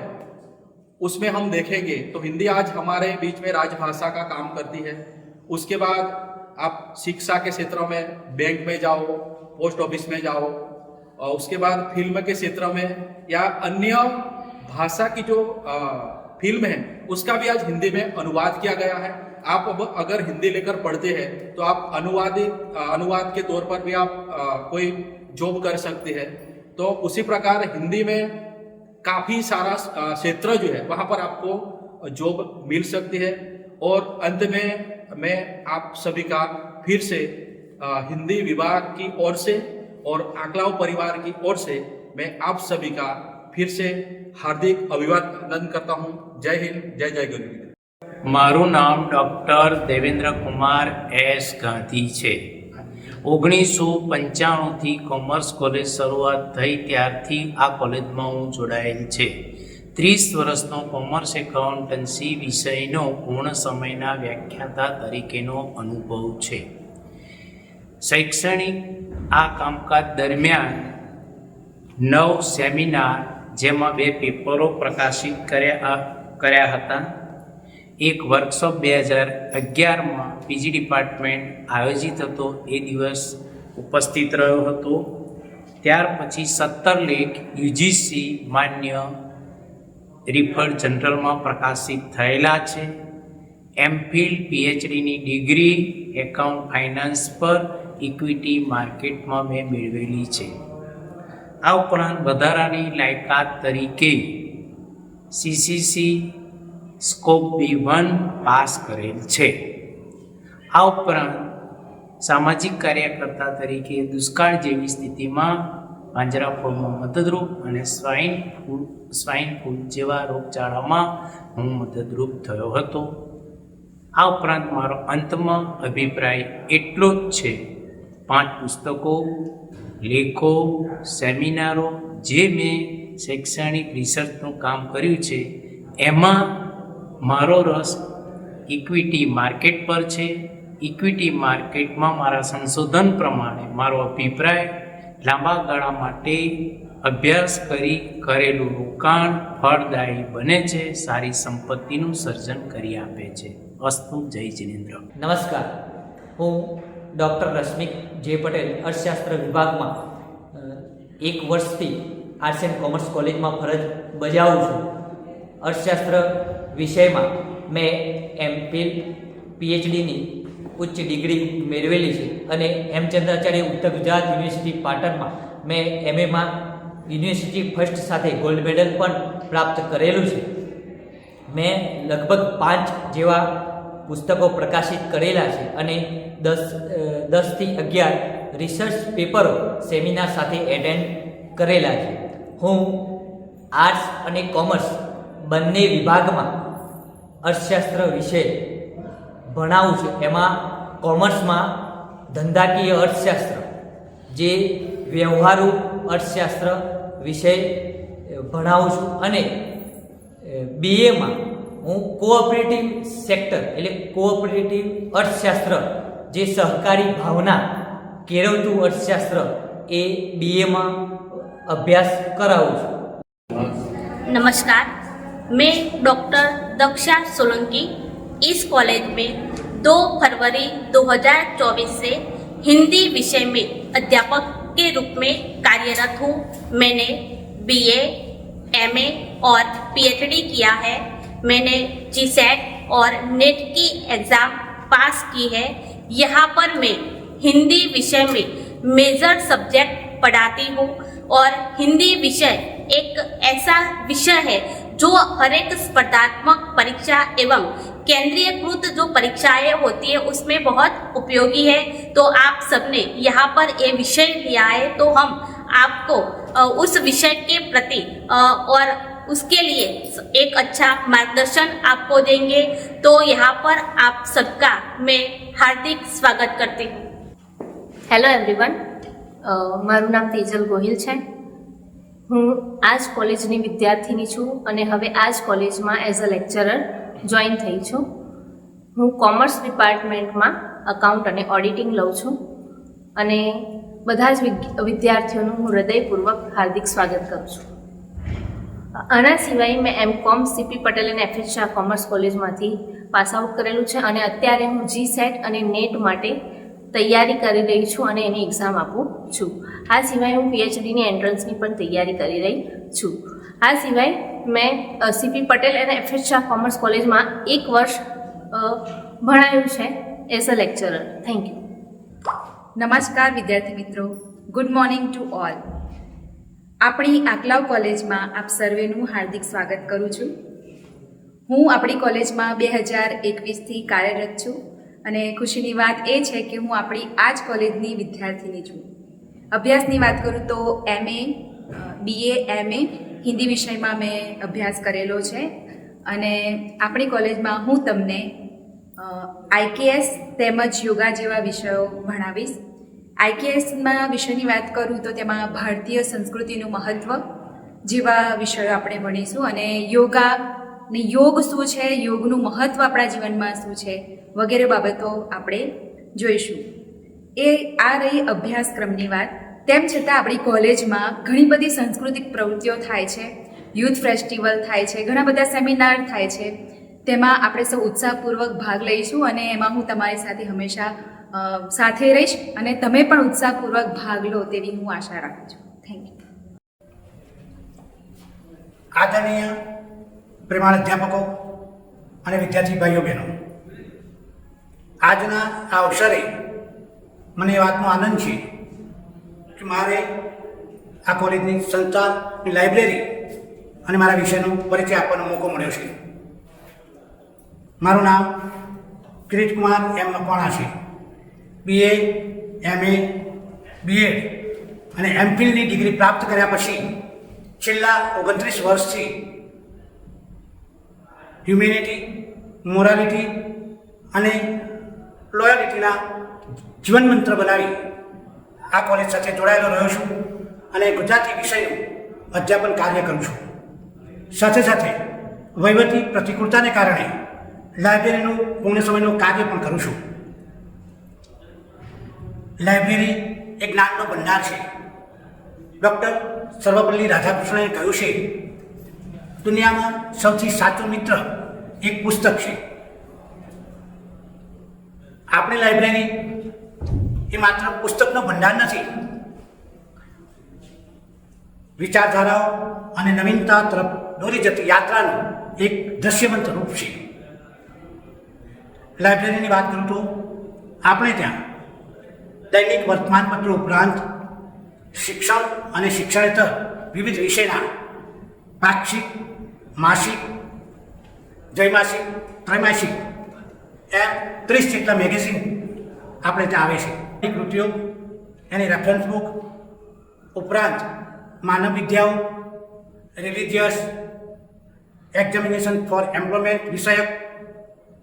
उसमें हम देखेंगे तो हिंदी आज हमारे बीच में राजभाषा का काम करती है. उसके बाद आप शिक्षा के क्षेत्रों में बैंक में जाओ, पोस्ट ऑफिस में जाओ, और उसके बाद फिल्म के क्षेत्र में या अन्य भाषा की जो फिल्म है उसका भी आज हिंदी में अनुवाद किया गया है. आप अब अगर हिंदी लेकर पढ़ते हैं तो आप अनुवाद के तौर पर भी आप कोई जॉब कर सकते हैं. तो उसी प्रकार हिंदी में काफ़ी सारा क्षेत्र जो है वहाँ पर आपको जॉब मिल सकती है. और अंत में मैं आप सभी का फिर से हिंदी विभाग की ओर से और आंकलाव परिवार की ओर से मैं आप सभी का फिर से हार्दिक अभिवादन करता हूँ. जय हिंद, जय जय गुरु. મારું નામ ડૉક્ટર દેવેન્દ્ર કુમાર એસ ગાંધી છે. 1995થી કોમર્સ કોલેજ શરૂઆત થઈ ત્યારથી આ કોલેજમાં હું જોડાયેલ છે. 30 વર્ષનો કોમર્સ એકાઉન્ટન્સી વિષયનો પૂર્ણ સમયના વ્યાખ્યાતા તરીકેનો અનુભવ છે. શૈક્ષણિક આ કામકાજ દરમિયાન 9 સેમિનાર, જેમાં 2 પેપરો પ્રકાશિત કર્યા હતા. એક વર્કશોપ 2011માં PG ડિપાર્ટમેન્ટ આયોજિત હતો, એ દિવસ ઉપસ્થિત રહ્યો હતો. ત્યાર પછી 17 લેખ UGC માન્ય રિફર્ડ જનરલમાં પ્રકાશિત થયેલા છે. MPhil PhDની ડિગ્રી એકાઉન્ટ ફાઇનાન્સ પર ઇક્વિટી માર્કેટમાં મેં મેળવેલી છે. આ ઉપરાંત વધારાની લાયકાત તરીકે CCC સ્કોપ B1 પાસ કરેલ છે. આ ઉપરાંત સામાજિક કાર્યકર્તા તરીકે દુષ્કાળ જેવી સ્થિતિમાં પાંજરાપોળમાં મદદરૂપ અને સ્વાઇન ફ્લૂ જેવા રોગચાળામાં હું મદદરૂપ થયો હતો. આ ઉપરાંત મારો અંતમાં અભિપ્રાય એટલો જ છે, 5 પુસ્તકો, લેખો, સેમિનારો જે મેં શૈક્ષણિક રિસર્ચનું કામ કર્યું છે એમાં મારો રસ ઇક્વિટી માર્કેટ પર છે. ઇક્વિટી માર્કેટમાં મારા સંશોધન પ્રમાણે મારો અભિપ્રાય લાંબા ગાળા માટે અભ્યાસ કરી કરેલું રોકાણ ફળદાયી બને છે, સારી સંપત્તિનું સર્જન કરી આપે છે. અસ્તુ. જય જિનેન્દ્ર. નમસ્કાર, હું ડૉક્ટર રશ્મિક જે પટેલ અર્થશાસ્ત્ર વિભાગમાં 1 વર્ષથી આર્ટ્સ એન્ડ કોમર્સ કોલેજમાં ફરજ બજાવું છું. અર્થશાસ્ત્ર વિષયમાં મેં એમફિલ પીએચડીની ઉચ્ચ ડિગ્રી મેળવેલી છે અને હેમચંદ્રાચાર્ય ઉત્તર ગુજરાત યુનિવર્સિટી પાટણમાં મેં એમએમાં યુનિવર્સિટી ફર્સ્ટ સાથે ગોલ્ડ મેડલ પણ પ્રાપ્ત કરેલું છે. મેં લગભગ 5 જેવા પુસ્તકો પ્રકાશિત કરેલા છે અને 10 થી 11 રિસર્ચ પેપરો સેમિનાર સાથે એટેન્ડ કરેલા છે. હું આર્ટ્સ અને કોમર્સ બંને વિભાગમાં અર્થશાસ્ત્ર વિષય ભણાવું છું. એમાં કોમર્સમાં ધંધાકીય અર્થશાસ્ત્ર જે વ્યવહારુ અર્થશાસ્ત્ર વિષય ભણાવું છું અને બીએમાં હું કોઓપરેટિવ સેક્ટર એટલે કોઓપરેટિવ અર્થશાસ્ત્ર જે સહકારી ભાવના કેળવતું અર્થશાસ્ત્ર એ બીએમાં अभ्यास कराऊँ છું. नमस्कार, मैं डॉक्टर दक्षा सोलंकी इस कॉलेज में 2 फरवरी 2024 से हिंदी विषय में अध्यापक के रूप में कार्यरत हूँ. मैंने बीए, एमए और पीएचडी किया है. मैंने जीसेट और नेट की एग्ज़ाम पास की है. यहाँ पर मैं हिंदी विषय में मेजर सब्जेक्ट पढ़ाती हूँ और हिंदी विषय एक ऐसा विषय है जो हर एक स्पर्धात्मक परीक्षा एवं केंद्रीयकृत जो परीक्षाएं होती है उसमें बहुत उपयोगी है. तो आप सबने यहाँ पर ये विषय लिया है तो हम आपको उस विषय के प्रति और उसके लिए एक अच्छा मार्गदर्शन आपको देंगे. तो यहाँ पर आप सबका मैं हार्दिक स्वागत करती हूँ. હેલો એવરીવન, મારું નામ તેજલ ગોહિલ છે. હું આ જ કોલેજની વિદ્યાર્થીની છું અને હવે આ જ કોલેજમાં એઝ અ લેક્ચરર જોઈન થઈ છું. હું કોમર્સ ડિપાર્ટમેન્ટમાં અકાઉન્ટ અને ઓડિટિંગ લઉં છું અને બધા જ વિદ્યાર્થીઓનું હું હૃદયપૂર્વક હાર્દિક સ્વાગત કરું છું. આના સિવાય મેં એમકોમ સીપી પટેલ અને એફએચ શાહ કોમર્સ કોલેજમાંથી પાસ આઉટ કરેલું છે અને અત્યારે હું જીસેટ અને નેટ માટે તૈયારી કરી રહી છું અને એની એક્ઝામ આપું છું. આ સિવાય હું પીએચડીની એન્ટ્રન્સની પણ તૈયારી કરી રહી છું. આ સિવાય મેં સીપી પટેલ અને એફએચ શાહ કોમર્સ કોલેજમાં 1 વર્ષ ભણાયું છે as a lecturer. Thank you. નમસ્કાર વિદ્યાર્થી મિત્રો, ગુડ મોર્નિંગ ટુ ઓલ. આપણી આકલાવ કોલેજમાં આપ સર્વેનું હાર્દિક સ્વાગત કરું છું. હું આપણી કોલેજમાં 2021થી કાર્યરત છું અને ખુશીની વાત એ છે કે હું આપણી આ જ કોલેજની વિદ્યાર્થીની છું. અભ્યાસની વાત કરું તો એમએ, બીએ, એમએ હિન્દી વિષયમાં મેં અભ્યાસ કરેલો છે અને આપણી કોલેજમાં હું તમને આઈકેએસ તેમજ યોગા જેવા વિષયો ભણાવીશ. આઈકેએસમાં વિષયની વાત કરું તો તેમાં ભારતીય સંસ્કૃતિનું મહત્ત્વ જેવા વિષયો આપણે ભણીશું અને યોગા ને યોગ શું છે, યોગનું મહત્ત્વ આપણા જીવનમાં શું છે વગેરે બાબતો આપણે જોઈશું. એ આ રહી અભ્યાસક્રમની વાત. તેમ છતાં આપણી કોલેજમાં ઘણી બધી સાંસ્કૃતિક પ્રવૃત્તિઓ થાય છે, યુથ ફેસ્ટિવલ થાય છે, ઘણા બધા સેમિનાર થાય છે. તેમાં આપણે સૌ ઉત્સાહપૂર્વક ભાગ લઈશું અને એમાં હું તમારી સાથે હંમેશા સાથે રહીશ અને તમે પણ ઉત્સાહપૂર્વક ભાગ લો તેવી હું આશા રાખું છું. Thank you. આદરણીય પ્રેમાળ અધ્યાપકો અને વિદ્યાર્થી ભાઈઓ બહેનો, આજના આ અવસરે મને એ વાતનો આનંદ છે કે મારે આ કોલેજની સંસ્થાની લાઇબ્રેરી અને મારા વિષયનો પરિચય આપવાનો મોકો મળ્યો છે. મારું નામ કિરીટકુમાર એમ મકવાણા છે. BA, MA, BEd અને MPhilની ડિગ્રી પ્રાપ્ત કર્યા પછી છેલ્લા 29 વર્ષથી હ્યુમેનિટી, મોરાલિટી અને લોયાલિટીના જીવન મંત્ર બનાવી આ કોલેજ સાથે જોડાયેલો રહ્યો છું અને ગુજરાતી વિષયનું અધ્યાપન કાર્ય કરું છું. સાથે સાથે વહીવટી પ્રતિકૂળતાને કારણે લાઇબ્રેરીનું પૂર્ણ સમયનું કાર્ય પણ કરું છું. લાઇબ્રેરી એક જ્ઞાનનો ભંડાર છે. ડૉક્ટર સર્વપલ્લી રાધાકૃષ્ણને કહ્યું છે, દુનિયામાં સૌથી સાચો મિત્ર એક પુસ્તક છે. આપણી લાઇબ્રેરી એ માત્ર પુસ્તકનો ભંડાર નથી, વિચારધારાઓ અને નવીનતા તરફ દોરી જતી યાત્રાનું એક દ્રશ્યવંત રૂપ છે. લાઇબ્રેરીની વાત કરું તો આપણે ત્યાં દૈનિક વર્તમાનપત્રો ઉપરાંત શિક્ષણ અને શિક્ષણેતર વિવિધ વિષયના પાક્ષિક, માસિક, દ્વૈમાસિક, ત્રૈમાસિક એમ 30 જેટલા મેગેઝિન આપણે ત્યાં આવે છે. એ કૃતિઓ, એની રેફરન્સ બુક ઉપરાંત માનવ વિદ્યાઓ, રિલિજિયસ, એક્ઝામિનેશન ફોર એમ્પ્લોયમેન્ટ વિષયક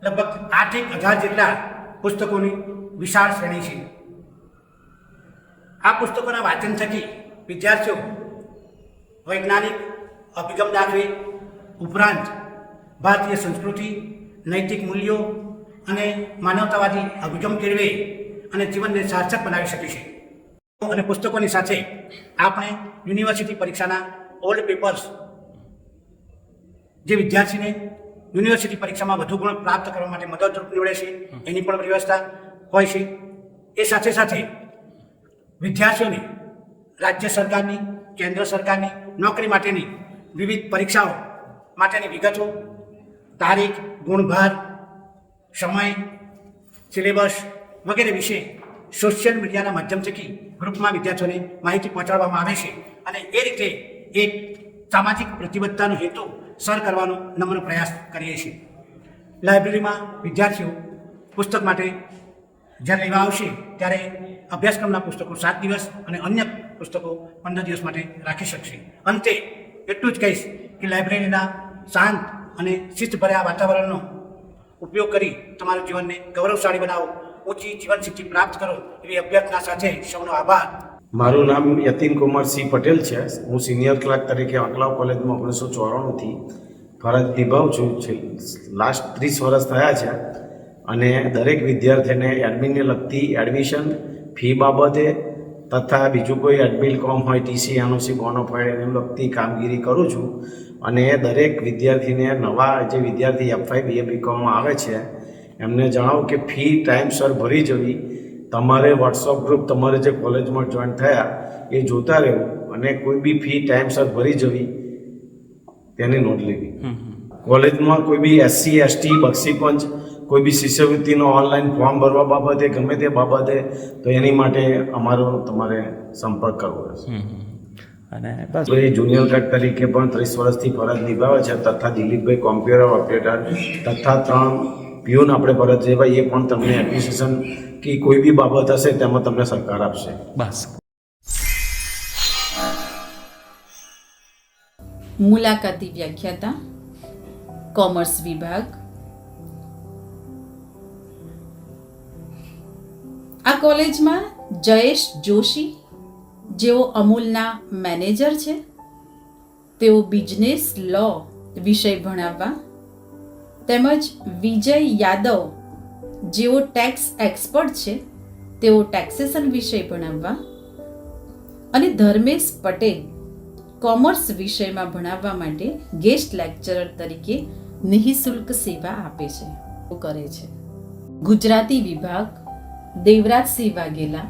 લગભગ 8,000 જેટલા પુસ્તકોની વિશાળ શ્રેણી છે. આ પુસ્તકોના વાંચન થકી વિદ્યાર્થીઓ વૈજ્ઞાનિક અભિગમ દાખવે ઉપરાંત ભારતીય સંસ્કૃતિ, નૈતિક મૂલ્યો અને માનવતાવાદી અભિગમ કેળવે અને જીવનને સાર્થક બનાવી શકે છે. અને પુસ્તકોની સાથે આપણે યુનિવર્સિટી પરીક્ષાના ઓલ્ડ પેપર્સ, જે વિદ્યાર્થીને યુનિવર્સિટી પરીક્ષામાં વધુ ગુણ પ્રાપ્ત કરવા માટે મદદરૂપ નીવડે છે, એની પણ વ્યવસ્થા હોય છે. એ સાથે સાથે વિદ્યાર્થીઓને રાજ્ય સરકારની, કેન્દ્ર સરકારની નોકરી માટેની વિવિધ પરીક્ષાઓ માટેની વિગતો, તારીખ, ગુણભાર, સમય, સિલેબસ વગેરે વિશે સોશિયલ મીડિયાના માધ્યમ થકી ગ્રુપમાં વિદ્યાર્થીઓને માહિતી પહોંચાડવામાં આવે છે અને એ રીતે એક સામાજિક પ્રતિબદ્ધતાનો હેતુ સર કરવાનો નમ્ર પ્રયાસ કરીએ છીએ. લાઇબ્રેરીમાં વિદ્યાર્થીઓ પુસ્તક માટે જ્યારે લેવા આવશે ત્યારે અભ્યાસક્રમના પુસ્તકો 7 દિવસ અને અન્ય પુસ્તકો 15 દિવસ માટે રાખી શકશે. અંતે એટલું જ કહીશ કે લાઇબ્રેરીના શાંત અને શિસ્તભર્યા વાતાવરણનો ઉપયોગ કરી તમારા જીવનને ગૌરવશાળી બનાવો, ઊંચી જીવનસિદ્ધિ પ્રાપ્ત કરો એવી અભ્યર્થના સાથે સૌનો આભાર. મારું નામ યતિન કુમારસિંહ પટેલ છે. હું સિનિયર ક્લાર્ક તરીકે અંકલાવ કોલેજમાં 1994થી ફરજ નિભાવું છું. લાસ્ટ 30 વર્ષ થયા છે અને દરેક વિદ્યાર્થીને એડમિનને લગતી એડમિશન ફી બાબતે તથા બીજું કોઈ એડમિન કોમ હોય, ટીસી, એનઓસી, બોનોફાઇડ એને લગતી કામગીરી કરું છું. અને દરેક વિદ્યાર્થીને નવા જે વિદ્યાર્થી F5 BA BComમાં આવે છે એમને જણાવું કે ફી ટાઈમસર ભરી જવી. તમારે વોટ્સઅપ ગ્રુપ તમારે જે કોલેજમાં જોઈન થયા એ જોતા રહેવું અને કોઈ બી ફી ટાઈમસર ભરી જવી તેની નોંધ લેવી. કોલેજમાં કોઈ બી SC ST બક્ષીપંચ, કોઈ બી શિષ્યવૃત્તિનો ઓનલાઈન ફોર્મ ભરવા બાબતે ગમે તે બાબતે તો એની માટે અમારો તમારે સંપર્ક કરવો રહેશે. અને બસ એ જુનિયર ક્લાર્ક તરીકે પણ 30 વર્ષથી ફરજ નિભાવે છે તથા દિલીપભાઈ કોમ્પ્યુટર ઓપરેટર તથા 3 પ્યુન આપણે ફરજ નિભાવીએ, એ પણ તમને એપ્લિકેશન કે કોઈ બી બાબત હશે તેમાં તમને સહકાર આપશે. બસ મુલાકાતી વ્યાખ્યાતા, કોમર્સ વિભાગ. આ કોલેજમાં જયેશ જોશી જેઓ અમૂલના મેનેજર છે, તેઓ બિઝનેસ લો વિષય ભણાવવા, તેમજ વિજય યાદવ જેઓ ટેક્સ એક્સપર્ટ છે, તેઓ ટેક્સેશન વિષય ભણાવવા અને ધર્મેશ પટેલ કોમર્સ વિષયમાં ભણાવવા માટે ગેસ્ટ લેક્ચરર તરીકે નિઃશુલ્ક સેવા આપે છે કરે છે. ગુજરાતી વિભાગ દેવરાજસિંહ વાઘેલા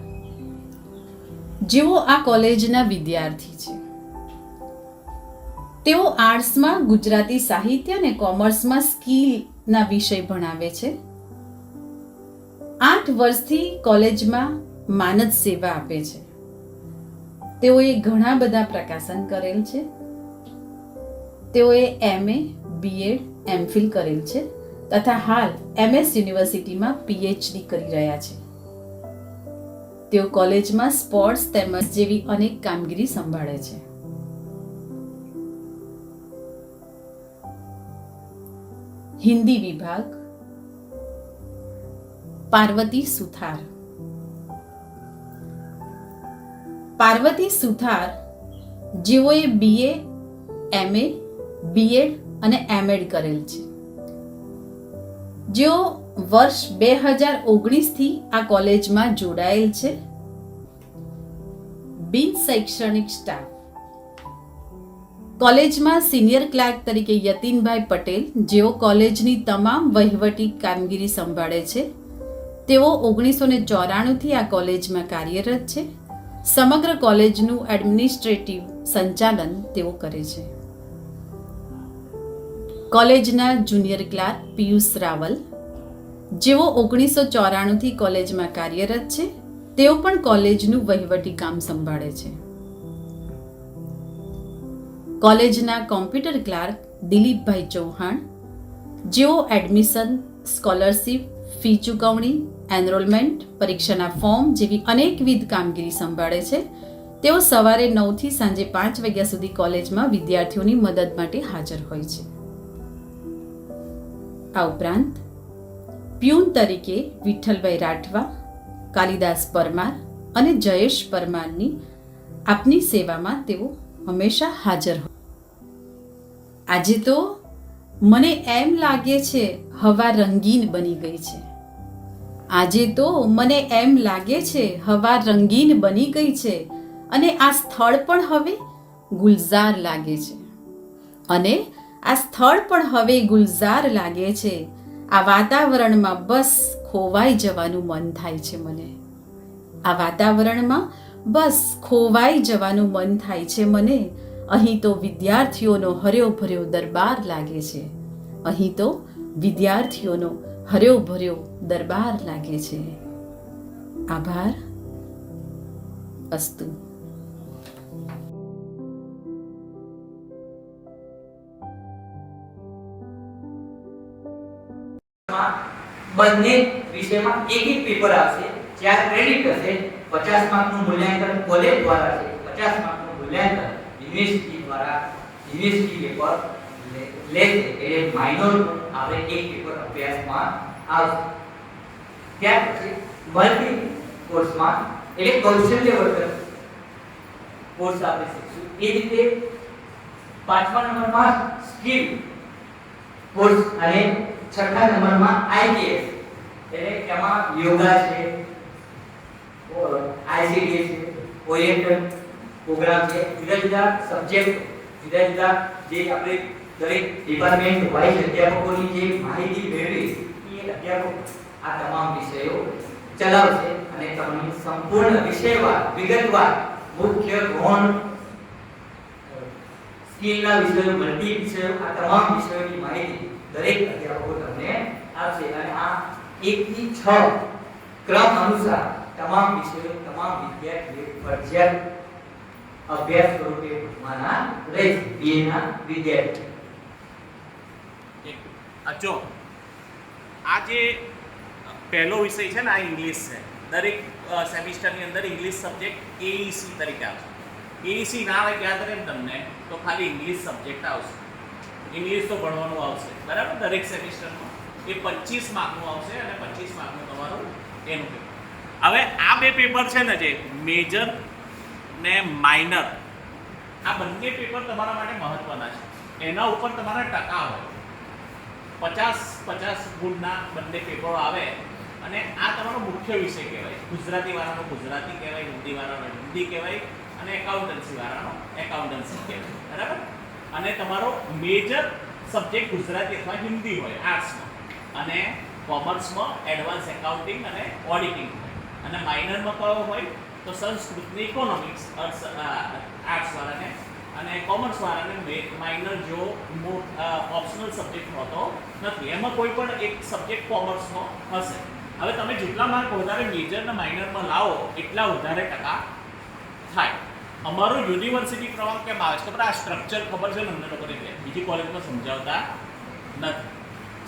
જેઓ આ કોલેજના વિદ્યાર્થી છે, તેઓ આર્ટ્સમાં ગુજરાતી સાહિત્ય અને કોમર્સમાં સ્કિલના વિષય ભણાવે છે. 8 વર્ષથી કોલેજમાં માનદ સેવા આપે છે. તેઓએ ઘણા બધા પ્રકાશન કરેલ છે. તેઓએ MA, BEd, MPhil કરેલ છે તથા હાલ MS યુનિવર્સિટીમાં PhD કરી રહ્યા છે. તેઓ કોલેજમાં સ્પોર્ટ્સ તેમજ જેવી અનેક કામગીરી સંભાળે છે. હિન્દી વિભાગ પાર્વતી સુથાર. પાર્વતી સુથાર જેઓએ BA, MA, B.Ed અને M.Ed કરેલ છે, જેઓ વર્ષ 2019થી આ કોલેજમાં જોડાયેલ છે. બિન શૈક્ષણિક સ્ટાફ કોલેજમાં સિનિયર ક્લાર્ક તરીકે યતીનભાઈ પટેલ, જેઓ કોલેજની તમામ વહીવટી કામગીરી સંભાળે છે. તેઓ 1994થી આ કોલેજમાં કાર્યરત છે. સમગ્ર કોલેજનું એડમિનિસ્ટ્રેટિવ સંચાલન તેઓ કરે છે. કોલેજના જુનિયર ક્લાર્ક પિયુષ રાવલ, જેઓ 1994થી કોલેજમાં કાર્યરત છે. તેઓ પણ કોલેજનું વહીવટી કામ સંભાળે છે. કોલેજના કોમ્પ્યુટર ક્લાર્ક દિલીપભાઈ ચૌહાણ, જેઓ એડમિશન, સ્કોલરશિપ, ફી ચૂકવણી, એનરોલમેન્ટ, પરીક્ષાના ફોર્મ જેવી અનેકવિધ કામગીરી સંભાળે છે. તેઓ સવારે 9થી સાંજે 5 વાગ્યા સુધી કોલેજમાં વિદ્યાર્થીઓની મદદ માટે હાજર હોય છે. આ ઉપરાંત પ્યુન તરીકે વિઠ્ઠલભાઈ રાઠવા, કાલિદાસ પરમાર અને જયેશ પરમારની આપની સેવામાં તેઓ હંમેશા હાજર હોય. આજે તો મને એમ લાગે છે હવા રંગીન બની ગઈ છે. આજે તો મને એમ લાગે છે હવા રંગીન બની ગઈ છે અને આ સ્થળ પણ હવે ગુલઝાર લાગે છે. અને આ સ્થળ પણ હવે ગુલઝાર લાગે છે. આ વાતાવરણમાં બસ ખોવાઈ જવાનું મન થાય છે મને. આ વાતાવરણમાં બસ ખોવાઈ જવાનું મન થાય છે મને. અહીં તો વિદ્યાર્થીઓનો હર્યો ભર્યો દરબાર લાગે છે. અહીં તો વિદ્યાર્થીઓનો હર્યો ભર્યો દરબાર લાગે છે. આભાર. અસ્તુ. બંને વિષયમાં એક પેપર આવશે. જ્યારે ક્રેડિટ હશે 50 માર્કનું મૂલ્યાંકન કોલેજ દ્વારા છે, 50 માર્કનું મૂલ્યાંકન યુનિવર્સિટી દ્વારા યુનિવર્સિટી પેપર લેશે. એટલે માઇનર આપણે એક પેપર અભ્યાસમાં આવશે. ત્યાર પછી મલ્ટી કોર્સમાં એટલે કૌશલ્ય વર્ધક કોર્સ આપણે શીખશું. એ રીતે 5મા નંબરમાં સ્કિલ કોર્સ અને 6થા નંબરમાં ITS એટલે એમાં યોગા છે, ICT છે, ઓરિએન્ટલ પ્રોગ્રામ છે, જુદા જુદા સબ્જેક્ટ, જુદા જુદા જે આપણે દરેક ડિપાર્ટમેન્ટ વાઇઝ અધ્યાપકોની જે માહિતી મેળવી એ અધ્યાપક આ તમામ વિષયો ચલાવશે અને તમને સંપૂર્ણ વિષયવાર વિગતવાર મુખ્ય ગૌણ સ્કિલના વિષયો, મલ્ટી વિષયો, આ તમામ વિષયોની માહિતી દરેક અધ્યાપકો તમને આપશે. અને આ 1 થી 6 ક્રમ અનુસાર તમામ વિષયો તમામ વિદ્યાર્થીઓ ફરજિયાત અભ્યાસ સ્વરૂપે ભણવાના રહેશે. BA ના વિદ્યાર્થી જો આ જે પહેલો વિષય છે ને આ ઇંગ્લિશ છે. દરેક સેમિસ્ટરની અંદર ઇંગ્લિશ સબ્જેક્ટ AEC તરીકે આવશે. AEC ના આવે યાદ રહે તમને તો ખાલી ઇંગ્લિશ સબ્જેક્ટ આવશે. ઇંગ્લિશ તો ભણવાનું આવશે, બરાબર. દરેક સેમિસ્ટરમાં એ 25 માર્કનું આવશે અને 25 માર્કનું તમારું એનું પેપર. હવે આ બે પેપર છે ને જે મેજર ને માઇનર, આ બંને પેપર તમારા માટે મહત્વના છે. એના ઉપર તમારા ટકા હોય 50-50 ગુણના બંને પેપરો આવે અને આ તમારો મુખ્ય વિષય કહેવાય. ગુજરાતી વાળાનો ગુજરાતી કહેવાય, હિન્દી વાળાનો હિન્દી કહેવાય અને એકાઉન્ટન્સી વાળાનો એકાઉન્ટન્સી કહેવાય, બરાબર. અને તમારો મેજર સબ્જેક્ટ ગુજરાતી અથવા હિન્દી હોય આર્ટ્સમાં, અને કોમર્સમાં એડવાન્સ એકાઉન્ટિંગ અને ઓડિટિંગ હોય, અને માઇનરમાં કયો હોય તો સંસ્કૃત ને ઇકોનોમિક્સ આર્ટ્સ વાળાને અને કોમર્સ વાળાને માઇનર જો ઓપ્શનલ સબ્જેક્ટ હોતો નથી. એમાં કોઈ પણ એક સબ્જેક્ટ કોમર્સનો હશે. હવે તમે જેટલા માર્ક વધારે મેજર અને માઇનરમાં લાવો એટલા વધારે ટકા થાય. અમારો યુનિવર્સિટી ક્રમાંક કેમ આવે છે ખબર? આ સ્ટ્રક્ચર ખબર છે ને અમને લોકોને, બીજી કોલેજમાં સમજાવતા નથી.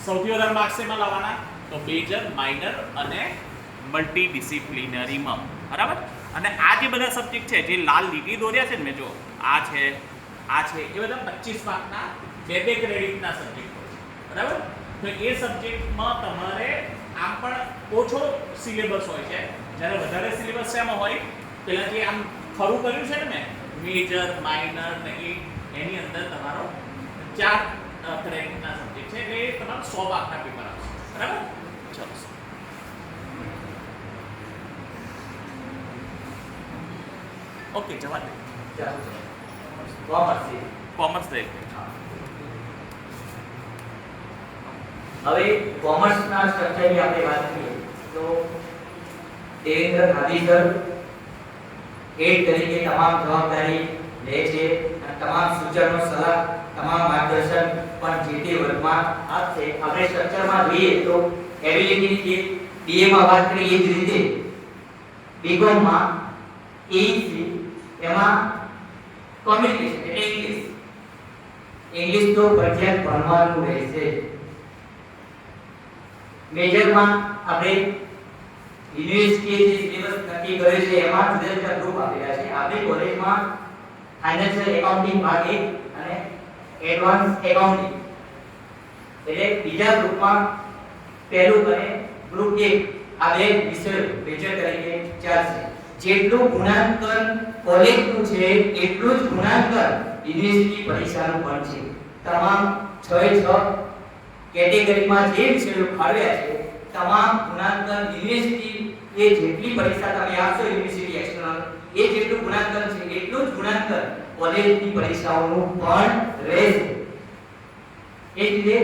સૌથી વધારે માર્ક્સ એમાં લાવવાના તો મેજર, માઇનર અને મલ્ટી ડિસિપ્લિનરીમાં. બરાબર. અને આ જે બધા સબ્જેક્ટ છે, જે લાલ લીટી દોર્યા છે ને મેં, જો આ છે એ બધા 25 માર્કના બે ક્રેડિટના સબ્જેક્ટ હોય છે, બરાબર. તો એ સબ્જેક્ટમાં તમારે આમ પણ ઓછો સિલેબસ હોય છે, જ્યારે વધારે સિલેબસ શેમાં હોય, પેલા જે આમ ખરું કર્યું છે ને મેં, મેજર, માઇનર ને એની અંદર તમારો 4 ક્રેડિટના સબ્જેક્ટ છે, એટલે તમારો 100 માર્કના પેપર આવશે, બરાબર. ચલો, ઓકે, જવા દે. કોમર્સ દે. હવે કોમર્સના સ્ટ્રક્ચરની આપણે વાત કરીએ તો દેવેન્દ્ર ગાંધી સર હેડ તરીકે તમામ જવાબદારી લે છે અને તમામ સૂચનો, સલાહ, તમામ માર્ગદર્શન પણ જે તે વર્ગમાં આપશે. આપણે સ્ટ્રક્ચરમાં જોઈએ તો એબિલિટીની જે બીએમાં વાત કરીએ એ જ રીતે બીકોમમાં એઈસી એમાં કોમ્યુનિકેશન એટલે ઇંગ્લિશ તો ફરજિયાત ભણવાનું રહેશે. મેજરમાં આપણે યુનિવર્સિટીએ જે સિલેબસ નક્કી કર્યો છે એમાં જુદા જુદા ગ્રુપ આપેલા છે. આપણી કોલેજમાં ફાઇનાન્શિયલ એકાઉન્ટિંગ ભાગ 1 અને એડવાન્સ એકાઉન્ટિંગ એટલે બીજા ગ્રુપમાં પહેલું અને ગ્રુપ 1 આ બે વિષયો મેજર તરીકે ચાલશે. જેટલું ગુણાંકન કોલેજનું છે એટલું જ ગુણાંકન યુનિવર્સિટી પરીક્ષાનું પણ છે. તમામ 6 કેટેગરીમાં જે વિષયો ફાળવ્યા છે તમામ ગુણાંકન યુનિવર્સિટી એ જેટલી પરીક્ષા તમે આપશો યુનિવર્સિટી એક્સટર્નલ એ જેટલું ગુણાંકન છે એટલું જ ગુણાંકન કોલેજની પરીક્ષાઓનું પણ રહેશે. એ જ રીતે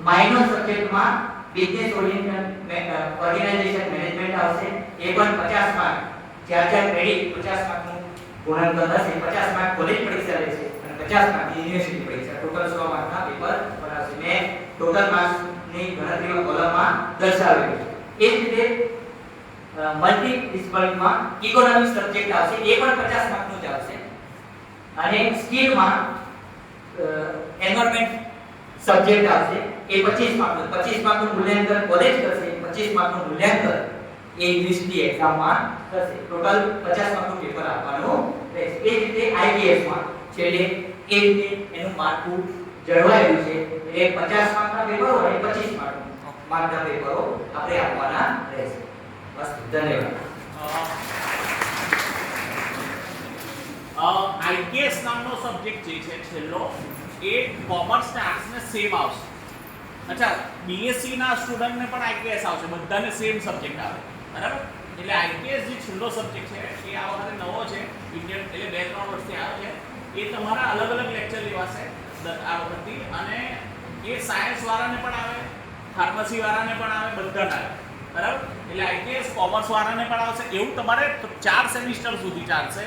માઇનર સબ્જેક્ટમાં બિઝનેસ ઓર્ગેનાઇઝેશન મેનેજમેન્ટ આવશે. એ પણ 50 માર્ક 4 ક્રેડિટ 50 માર્કનું ગુણાંકન હશે. 50 માર્ક કોલેજ પરીક્ષા રહેશે અને 50 માર્ક યુનિવર્સિટી પરીક્ષા, ટોટલ 100 માર્કના પેપર બનાવશે. મેં ટોટલ માર્ક્સની ગણતરીઓ કોલમમાં દર્શાવેલી છે. એ જ રીતે મલ્ટી ડિસિપ્લિનમાં ઇકોનોમિક્સ સબ્જેક્ટ આવશે. એ પણ 50 માર્કનું જ આવશે. અને સ્કિલમાં એન્વાયરમેન્ટ સબ્જેક્ટ આવશે. એ 25 માર્કનું. 25 માર્કનું મૂલ્યાંકન કોલેજ કરશે, 25 માર્કનું મૂલ્યાંકન એ યુનિવર્સિટી એક્ઝામમાં થશે. ટોટલ 50 માર્કનું પેપર આપવાનું રહેશે. એ જ રીતે આઈપીએસમાં છેલ્લે એ રીતે એનું માળખું જળવાયેલું છે. એટલે 50 માર્કના પેપરો અને 25 માર્કના પેપરો આપણે આપવાના રહેશે. બસ, ધન્યવાદ. આઈટીએસ નામનો સબ્જેક્ટ જે છે છેલ્લો, એ કોમર્સ ને આર્ટ્સ ને સેમ આવશે. અચ્છા, બીએસસી ના સ્ટુડન્ટને પણ આઈટીએસ આવશે, બધાને સેમ સબ્જેક્ટ આવે, બરાબર. એટલે આઈટીએસ જે છેલ્લો સબ્જેક્ટ છે એ આ વખતે નવો છે, ઇન્ડિયન એટલે 2-3 વર્ષથી આવ્યો છે. એ તમારા અલગ અલગ લેક્ચર લેવાશે આ વખતથી, અને એ સાયન્સ વાળાને પણ આવે, ફાર્મસી વાળાને પણ આવે, બધાને આવે, બરાબર. એટલે આઈટીએસ કોમર્સ વાળાને પણ આવશે. એવું તમારે 4 સેમિસ્ટર સુધી ચાલશે.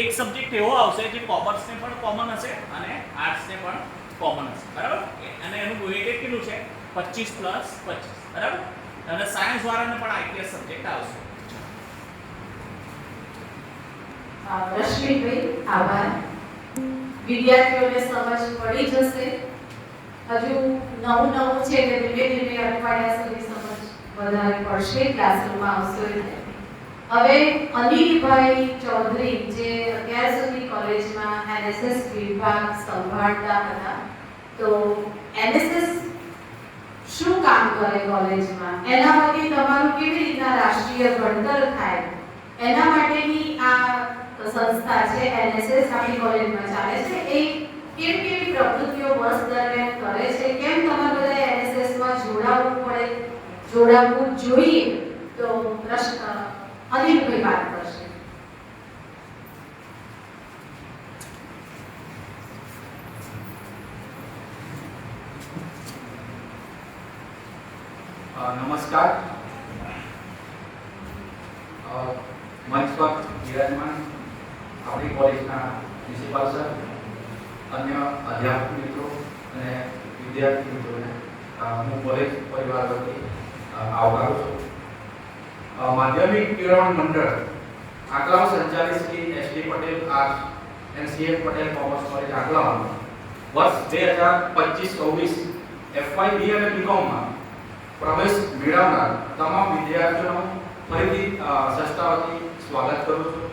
એક સબ્જેક્ટ એવો આવશે જે કોમર્સને પણ કોમન હશે અને આર્ટ્સને પણ કોમન હશે, બરાબર. અને એનું વેઇટેજ કેટલું છે? 25 + 25, બરાબર. અને સાયન્સ વાળાને પણ આઈટીએસ સબ્જેક્ટ આવશે. રશ્મિભાઈ, આભાર. વિદ્યાર્થીઓને સમજ પડી જશે. હજુ નવું છે એટલે ધીમે ધીમે અઠવાડિયા સુધી સમજ વધારે પડશે, ક્લાસરૂમમાં આવશે. હવે અનિલભાઈ ચૌધરી જે અત્યાર સુધી કોલેજમાં એનએસએસ વિભાગ સંભાળતા હતા, તો એનએસએસ શું કામ કરે કોલેજમાં, એના માટે તમારું કેવી રીતના રાષ્ટ્રીય ઘડતર થાય, એના માટેની આ સંસ્થા છે એનએસએસ આપણી કોલેજમાં ચાલે છે. એ કેવી પ્રવૃત્તિઓ વર્ષ દરમિયાન કરે છે, કેમ તમારે બધા એનએસએસમાં જોડાવવું જોઈએ, તો પ્રશ્ન અનિલભાઈ વાત કરશે. નમસ્કાર. મંચ પર બિરાજમાન આપણી કોલેજના પ્રિન્સિપાલ સર, અન્ય અધ્યાપક મિત્રો અને વિદ્યાર્થી મિત્રોને હું કોલેજ પરિવાર વતી આવકારું છું. માધ્યમિક કેળવણ મંડળ આંકલાવ સંચાલિત Shri SD Patel arts and CF Patel commerce college આંકલાવમાં વર્ષ 2025-26 FYB અને બીકોમમાં પ્રવેશ મેળવનાર તમામ વિદ્યાર્થીઓનો ફરીથી સંસ્થા વતી સ્વાગત કરું છું.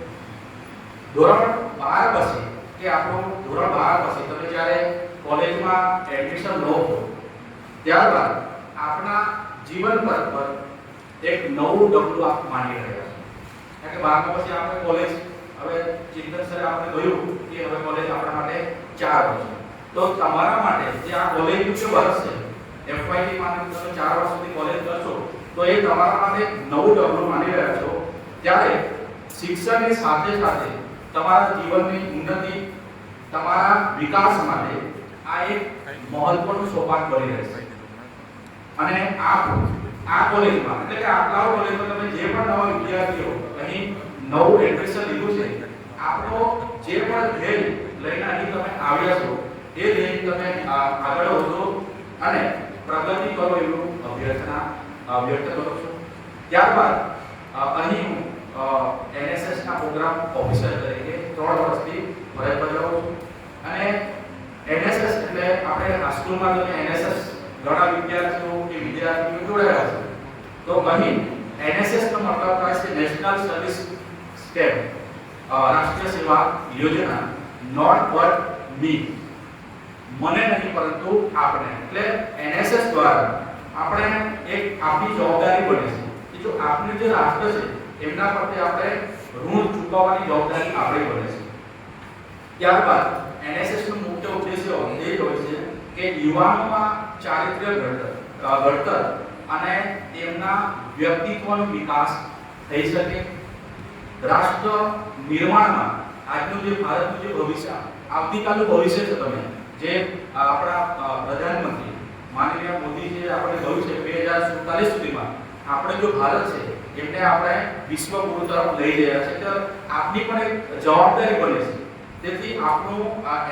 ધોરણ 12 પછી કે આપણું ધોરણ 12 પછી તમે જ્યારે કોલેજમાં એડમિશન લો ત્યારબાદ આપણા જીવન પર એક નવું ડગલું આપ માંડી રહ્યા છો. કારણ કે 12 પછી આપણે કોલેજ હવે ચિંતન સરે આપણે કહ્યું કે હવે કોલેજ આપણા માટે 4 વર્ષ છે. તો તમારા માટે જે આ કોલેજનું જે વર્ષ છે FYT માટે તમે 4 વર્ષ સુધી કોલેજ કરશો તો એ તમારા માટે નવું ડગલું માંડી રહ્યા છો. ત્યારે શિક્ષણની સાથે સાથે તમારા જીવનની ઉન્નતિ, તમારા વિકાસ માટે આ એક મહત્વનું સોપાન બની રહેશે. અને આ કોલેજમાં એટલે કે આટલા કોલેજમાં તમે જે પણ નવા વિદ્યાર્થીઓ અહીં નવું એડમિશન લીધું છે, આપણો જે પણ ધ્યેય લઈને અહીં તમે આવ્યા છો એ ધ્યેય તમે આગળ વધો અને પ્રગતિ કરો એવું અભ્યર્થના વ્યક્ત કરું છું. ત્યારબાદ અહીં NSS ના પ્રોગ્રામ ઓફિસર તરીકે 3 વર્ષથી ફરજ બજાવું છું. અને NSS એટલે આપણે હાઈસ્કૂલમાં તમે NSS ઘણા વિદ્યાર્થીઓ કે વિદ્યાર્થીઓ જોડાયા છે. તો અહીં NSS નો મતલબ થાય છે નેશનલ સર્વિસ સ્કેમ, રાષ્ટ્રીય સેવા યોજના. નોટ બટ મી, મને નહીં પરંતુ આપણે. એટલે NSS દ્વારા આપણે એક આપણી જવાબદારી બને છે કે જો આપણી જે રાષ્ટ્ર છે એમના પ્રત્યે આપણે ઋણ ચૂકવવાની જવાબદારી આપણી બને છે. ત્યારબાદ NSS નો મુખ્ય ઉદ્દેશ્ય એ હોય છે કે યુવાનોમાં ચારિત્ર્ય ઘડતર અને તેમના વ્યક્તિત્વનો વિકાસ થઈ શકે. રાષ્ટ્ર નિર્માણમાં આજનું જે ભારતનું જે ભવિષ્ય, આવતીકાલનું ભવિષ્ય છે, તમે જે આપણા પ્રધાનમંત્રી માનનીય મોદીજીએ આપણે કહ્યું છે 2047 સુધીમાં આપણે જો ભારત છે એમને આપણે વિશ્વ ગુરુ તરફ લઈ રહ્યા છે. તો આપની પણ એક જવાબદારી બને છે. તેથી આપણું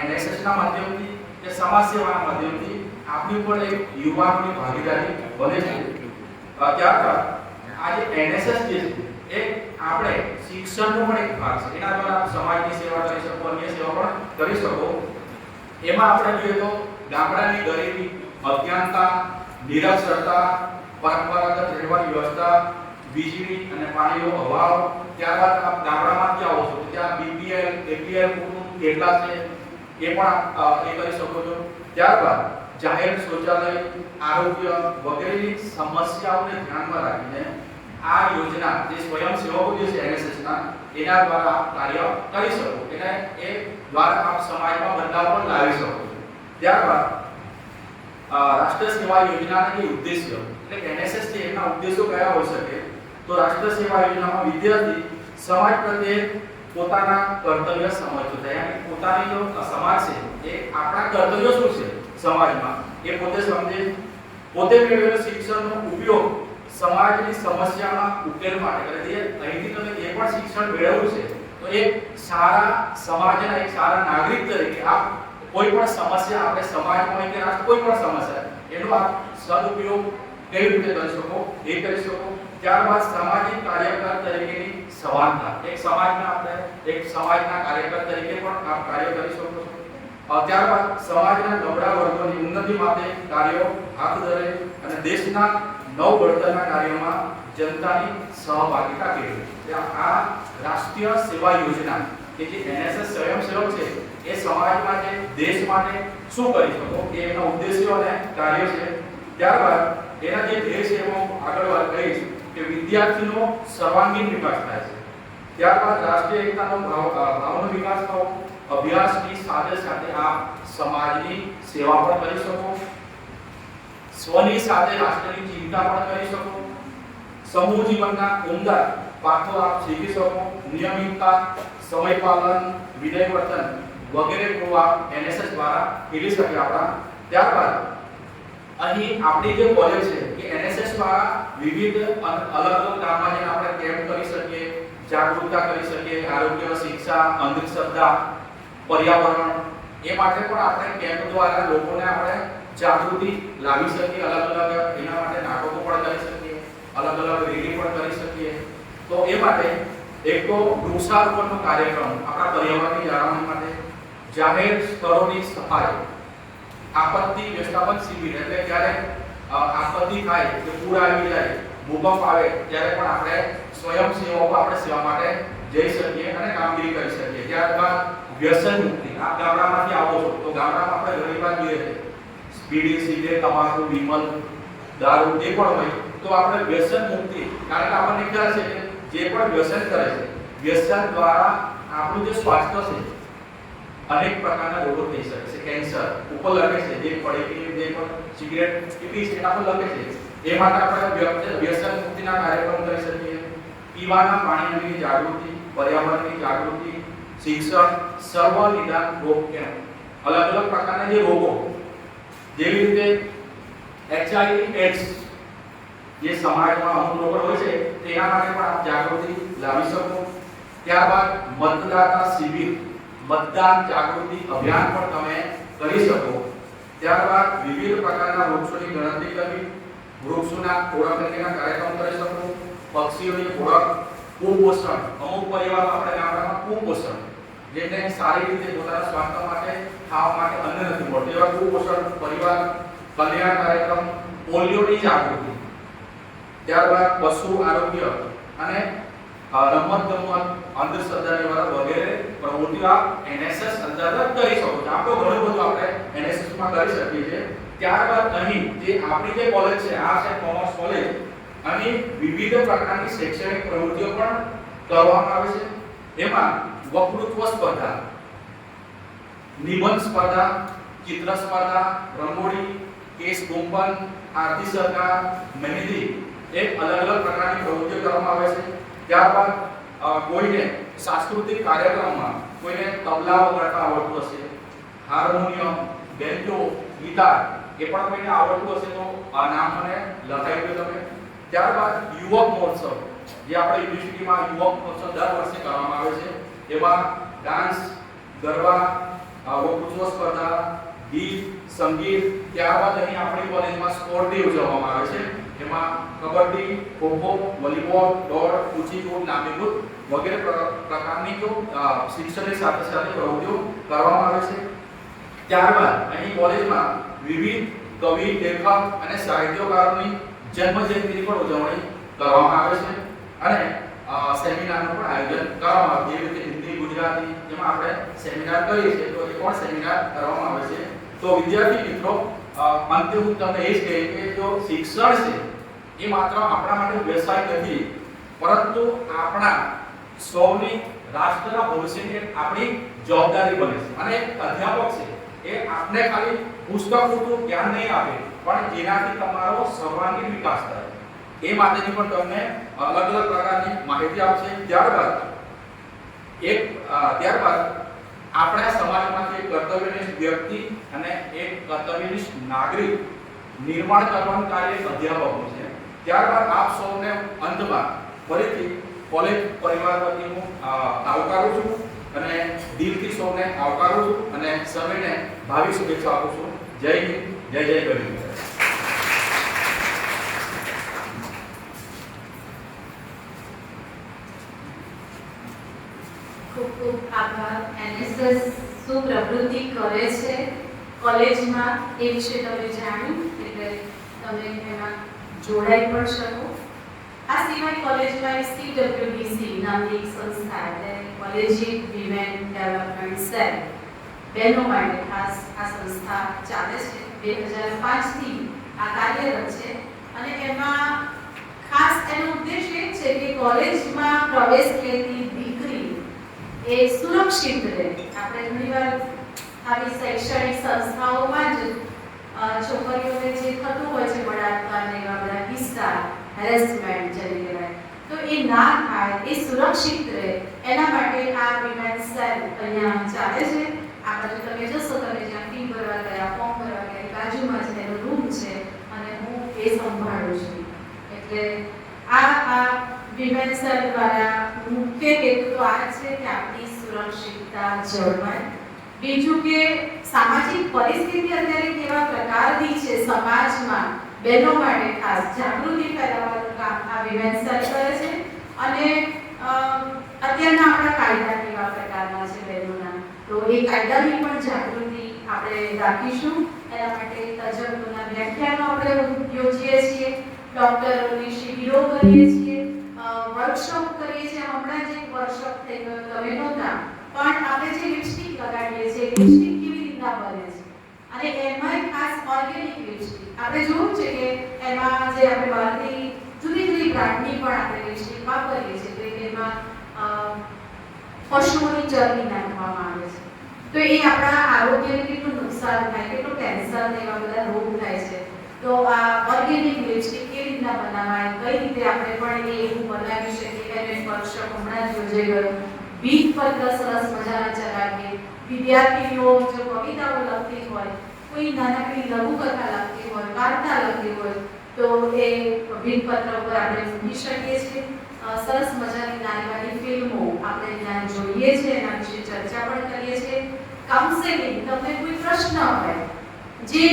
NSS ના માધ્યમથી કે સમાજ સેવાના માધ્યમથી આપણી પણ એક યુવાનોની ભાગીદારી બને છે. ત્યારબાદ આ જે NSS જે છે એ આપણે શિક્ષણનો પણ એક ભાગ છે. એના દ્વારા સમાજની સેવા કરી શકો, અન્ય સેવા પણ કરી શકો. એમાં આપણે જોઈએ તો ગામડાની ગરીબી, અજ્ઞાનતા, નિરક્ષરતા, પરંપરાગત રહેવાની વ્યવસ્થા, વીજળી અને પાણીનો અભાવ. ત્યારબાદ આપ ગામડામાં ક્યાં આવો છો ત્યાં BPL, APL કુટુંબ કેટલા છે એ પણ એ કરી શકો છો. ત્યારબાદ જાહેર શૌચાલય, આરોગ્ય વગેરેની સમસ્યાઓને ધ્યાનમાં રાખીને આ યોજના જે સ્વયંસેવકો જે છે NSS ના એના દ્વારા આપ કાર્ય કરી શકો. એટલે એ દ્વારા આપ સમાજમાં બદલાવ પણ લાવી શકો છો. ત્યારબાદ રાષ્ટ્રીય સેવા યોજનાના જે ઉદ્દેશ્ય એટલે કે NSS જે એના ઉદ્દેશો કયા હોઈ શકે તો રાષ્ટ્રીય સેવા યોજનામાં વિદ્યાર્થી સમાજ પ્રત્યે પોતાના કર્તવ્ય સમજતો થાય. અને પોતાની જો સમાજ છે એ આપણા કર્તવ્યો શું છે સમાજમાં એ પોતે સમજે. પોતે મેળવેલ શિક્ષણનો ઉપયોગ સમાજની સમસ્યાના ઉકેલ માટે કરે. અહીંથી તમે જે પણ શિક્ષણ મેળવ્યું છે તો એક સારા સમાજના એક સારા નાગરિક તરીકે આપ કોઈ પણ સમસ્યા આપણે સમાજમાં હોય કે રાષ્ટ્ર કોઈ પણ સમસ્યા એનો આપ સદુપયોગ કેવી રીતે કરી શકો એ કરી શકો. ત્યારબાદ સામાજિક કાર્યકર તરીકેની સવારતા, એક સમાજના કાર્યકર તરીકે પણ આપ કાર્ય કરી શકો છો. ત્યારબાદ સમાજના નબળા વર્ગોની ઉન્નતિ માટે કાર્યો હાથ ધરે અને દેશના નવઘડતરના કાર્યોમાં જનતાની સહભાગિતા કેળવે. આ રાષ્ટ્રીય સેવા યોજના કે જે NSS સ્વયંસેવક છે એ સમાજ માટે, દેશ માટે શું કરી શકો એ એના ઉદ્દેશ્યો અને કાર્યો છે. ત્યારબાદ એના જે ધ્યેય છે હું આગળ વાત કરીશ કે વિદ્યાર્થીનો સર્વાંગીણ વિકાસ થાય છે. ત્યારબાદ રાષ્ટ્રીય એકતાનો ભાવનો વિકાસ થવો. અભ્યાસની સાથે સાથે આપ સમાજની સેવા પણ કરી શકો. સ્વની સાથે રાષ્ટ્રની ચિંતા પણ કરી શકો. સમૂહ જીવનના ઉમદા પાઠો આપ શીખી શકો. નિયમિતતા, સમય પાલન, વિનય વર્તન વગેરે ગુણો આપ NSS દ્વારા મેળવી શકે આપણા. ત્યારબાદ અહીં આપણી જે કોલેજ છે કે NSS દ્વારા વિવિધ અલગ અલગ કામમાં જેને આપણે કેમ્પ કરી શકીએ, જાગૃતતા કરી શકીએ, આરોગ્ય, શિક્ષા, અંધશ્રદ્ધા, પર્યાવરણ એ માટે પણ આપણે કેમ્પ દ્વારા લોકોને આપણે જાગૃતિ લાવી શકીએ. અલગ અલગ એના માટે નાટકો પણ કરી શકીએ, અલગ અલગ રેલી પણ કરી શકીએ. તો એ માટે એક તો વૃક્ષારોપણનો કાર્યક્રમ આપણા પર્યાવરણની જાળવણી માટે, જાહેર સ્થળોની સફાઈ, આપત્તિ વ્યવસ્થાપન શિબિર એટલે જ્યારે આપત્તિ થાય કે પૂર આવી જાય ભૂકંપ આવે ત્યારે પણ આપણે સ્વયંસેવકો આપણે સેવા માટે જઈ શકીએ અને કામગીરી કરી શકીએ. ત્યારબાદ વ્યસન મુક્તિ. આ ગામડામાંથી આવો છો તો ગામડામાં આપણે ઘણી વાર જોઈએ છે બીડી, સિગરેટ, તમાકુ, વિમલ, દારૂ જે પણ હોય તો આપણે વ્યસન મુક્તિ, કારણ કે આપણને ખ્યાલ છે કે જે પણ વ્યસન કરે છે વ્યસન દ્વારા આપણું જે સ્વાસ્થ્ય છે અનેક પ્રકારના રોગો થઈ શકે છે. કેન્સર ઉપર લખે છે, જે પડીકી, જે પણ સિગરેટ પીવી છે એના પર લખે છે. એ માટે આપણે વ્યસન મુક્તિના કાર્યક્રમ કરી શકીએ. પીવાના પાણી અંગેની જાગૃતિ, પર્યાવરણની જાગૃતિ, શિક્ષણ, સર્વ નિદાન રોગ કેમ્પ. અલગ અલગ પ્રકારના જે રોગો જેવી રીતે HIV, AIDS જે સમાજમાં અમુક રોગો હોય છે તેના માટે પણ આપ જાગૃતિ લાવી શકો. ત્યારબાદ મતદાતા શિબિર, મતદાન જાગૃતિ અભિયાન પણ તમે કરી શકો. ત્યારબાદ વિવિધ પ્રકારના વૃક્ષોની ગણતરી કરવી, વૃક્ષોના ઓળખ અંગેના કાર્યક્રમ કરી શકો. પક્ષીઓની ઓળખ, કુપોષણ. અમુક પરિવારમાં આપણે ગામડામાં કુપોષણ, જેને સારી રીતે પોતાના સ્વાસ્થ્ય માટે ખાવા માટે અન્ન નથી મળતું, એવા કુપોષણ પરિવાર કલ્યાણ કાર્યક્રમ, પોલિયોની જાગૃતિ. ત્યારબાદ પશુ આરોગ્ય અને રમત ગમત, અંધશ્રદ્ધા નિવારણ વગેરે પ્રવૃત્તિઓ આપ NSS અંતર્ગત કરી શકો છો. આપ તો ઘણું બધું આપણે NSS માં કરી શકીએ છીએ. ત્યારબાદ અહીં જે આપણી જે કોલેજ છે, આર્ટ્સ એન્ડ કોમર્સ કોલેજ, અહીં વિવિધ પ્રકારની શૈક્ષણિક પ્રવૃત્તિઓ પણ કરવામાં આવે છે. એમાં વક્તૃત્વ સ્પર્ધા, નિબંધ સ્પર્ધા, ચિત્ર સ્પર્ધા, રંગોળી, કેસ ગુંફન, આરતી સરકાર, મહેંદી, એક અલગ અલગ પ્રકારની પ્રવૃત્તિઓ કરવામાં આવે છે. ત્યારબાદ કોઈને સાંસ્કૃતિક કાર્યક્રમમાં કોઈને તબલા વગાડતા આવડતું હશે, હાર્મોનિયમ, બેન્જો, ગિટાર એ પણ કોઈને આવડતું હશે તો આ નામ મને લખાઈ દો તમે. ત્યારબાદ યુવક મહોત્સવ, જે આપણે યુનિવર્સિટીમાં યુવક મહોત્સવ દર વર્ષે કરવામાં આવે છે. એમાં ડાન્સ, ગરબા, વક્તૃત્વ સ્પર્ધા, ગીત, સંગીત. ત્યારબાદ અહીં આપણી કોલેજમાં સ્પોર્ટ ડે ઉજવવામાં આવે છે. એમાં કબડ્ડી, ખોખો, વોલીબોલ, દોડ, કુચીપુડી, લાંબીકૂદ વગેરે પ્રકારની શિક્ષણની સાથે સાથે પ્રવૃત્તિઓ કરવામાં આવે છે. ત્યારબાદ અહીં કોલેજમાં વિવિધ કવિ, લેખક અને સાહિત્યકારોની જન્મજયંતિની પણ ઉજવણી કરવામાં આવે છે અને સેમિનારનું પણ આયોજન કરવામાં આવે છે. જેવી રીતે હિન્દી, ગુજરાતી જેમાં આપણે સેમિનાર કરીએ છીએ તો એ પણ સેમિનાર કરવામાં આવે છે. તો વિદ્યાર્થી મિત્રો, અંતે હું તમને એ જ કહીશ કે જો શિક્ષણ છે એ માત્ર આપણા માટે વ્યવસાય નથી, પરંતુ આપણા સૌની રાષ્ટ્રના ભવિષ્યની આપણી જવાબદારી બને છે. અને એક અધ્યાપક છે એ આપને ખાલી પુસ્તક પૂરતું જ્ઞાન નહીં આપે, પણ જેનાથી તમારો સર્વાંગીણ વિકાસ થાય એ માટેની પણ તમને અલગ અલગ પ્રકારની માહિતી આપશે. ત્યારબાદ આપણા સમાજમાંથી એક કર્તવ્યનિષ્ઠ વ્યક્તિ અને એક કર્તવ્યનિષ્ઠ નાગરિક નિર્માણ કરવાનું કાર્ય અધ્યાપકનું છે. ત્યારબાદ આપ સૌને અંતમાં ફરીથી કોલેજ પરિવાર વતી હું આવકારું છું અને દિલથી સૌને આવકારું છું અને સર્વેને ભાવિ શુભેચ્છા આપું છું. જય હિન્દ, જય જય ગરવી. ખૂબ ખૂબ આભાર. NSS શું પ્રવૃત્તિ કરે છે કોલેજમાં એ વિશે તમે જાણ્યું, એટલે તમે એમાં જોડાઈ પણ શકો. આ સિવાય કોલેજમાં CWDC નામની એક સંસ્થા, એટલે કોલેજિયેટ વિમેન ડેવલપમેન્ટ સેલ, બહેનો માટે ખાસ આ સંસ્થા ચાલે છે. 2005 થી આ કાર્યરત છે અને એમાં ખાસ એનો ઉદ્દેશ એ છે કે કોલેજમાં પ્રવેશ લેતી દીકરી એ સુરક્ષિત રહે. આપણે ઘણીવાર આવી શૈક્ષણિક સંસ્થાઓમાં જ છોકરીઓને જે થતું હોય છે બળાત્કાર ને એવા બધા કિસ્સા, હેરેસમેન્ટ જેને કહેવાય, તો એ ના થાય, એ સુરક્ષિત રહે એના માટે આ વિમેન સેલ અહીંયા ચાલે છે. આ બાજુ તમે જશો, તમે જ્યાં ફી ભરવા ગયા, ફોર્મ ભરવા ગયા, બાજુમાં જ એનો રૂમ છે અને હું એ સંભાળું છું. એટલે આ વિમેન સેલ દ્વારા મુખ્ય હેતુ તો આ છે કે આપણી સુરક્ષિતતા જળવાય. બીજું કે સામાજિક પરિસ્થિતિ અત્યારે કેવા પ્રકારની છે સમાજમાં, બહેનો માટે ખાસ જાગૃતિ ફેલાવવાનું કામ આ વિમેન સેલ કરે છે. અને અત્યારના આપણા કાયદા કેવા પ્રકારના છે બહેનોના, તો એ કાયદાની પણ જાગૃતિ આપણે રાખીશું. એના માટે તજજ્ઞોના વ્યાખ્યાનો આપણે યોજીએ છીએ ડોક્ટરોની શિબિરો કરીએ છીએ, વર્કશોપ કરીએ છીએ. હમણાં જ એક વર્કશોપ થઈ ગયો, તમે નહોતા, પણ આપણે જે લિપસ્ટિક લગાડીએ છીએ, લિપસ્ટિક કેવી રીતના બને છે અને એમાં ખાસ ઓર્ગેનિક લિપસ્ટિક આપણે જોયું છે કે એમાં જે આપણે બહારની જુદી જુદી બ્રાન્ડની પણ આપણે લિપસ્ટિક વાપરીએ છીએ, તો એમાં પશુઓની ચરબી નાખવામાં આવે છે. તો એ આપણા આરોગ્યને કેટલું નુકસાન થાય, કેટલું કેન્સર ને એવા બધા રોગ થાય છે. તો આ ઓર્ગેનિક લિપસ્ટિક કેવી રીતના બનાવાય, કઈ રીતે આપણે પણ એવું બનાવી શકીએ એનો એક વર્કશોપ હમણાં જ યોજાઈ ગયો. ભીંતપત્ર સરસ મજાના ચલાવીએ. વિદ્યાર્થીઓ જો કવિતાઓ લખતી હોય, કોઈ નાનકડી લઘુકથા લખતી હોય, વાર્તા લખતી હોય, તો એ ભીંતપત્ર ઉપર આપણે મૂકી શકીએ છીએ. સરસ મજાની નાની ફિલ્મો આપણે ત્યાં જોઈએ છીએ, એના વિશે ચર્ચા પણ કરીએ છીએ. કાઉન્સેલિંગ, તમને કોઈ પ્રશ્ન હોય, જે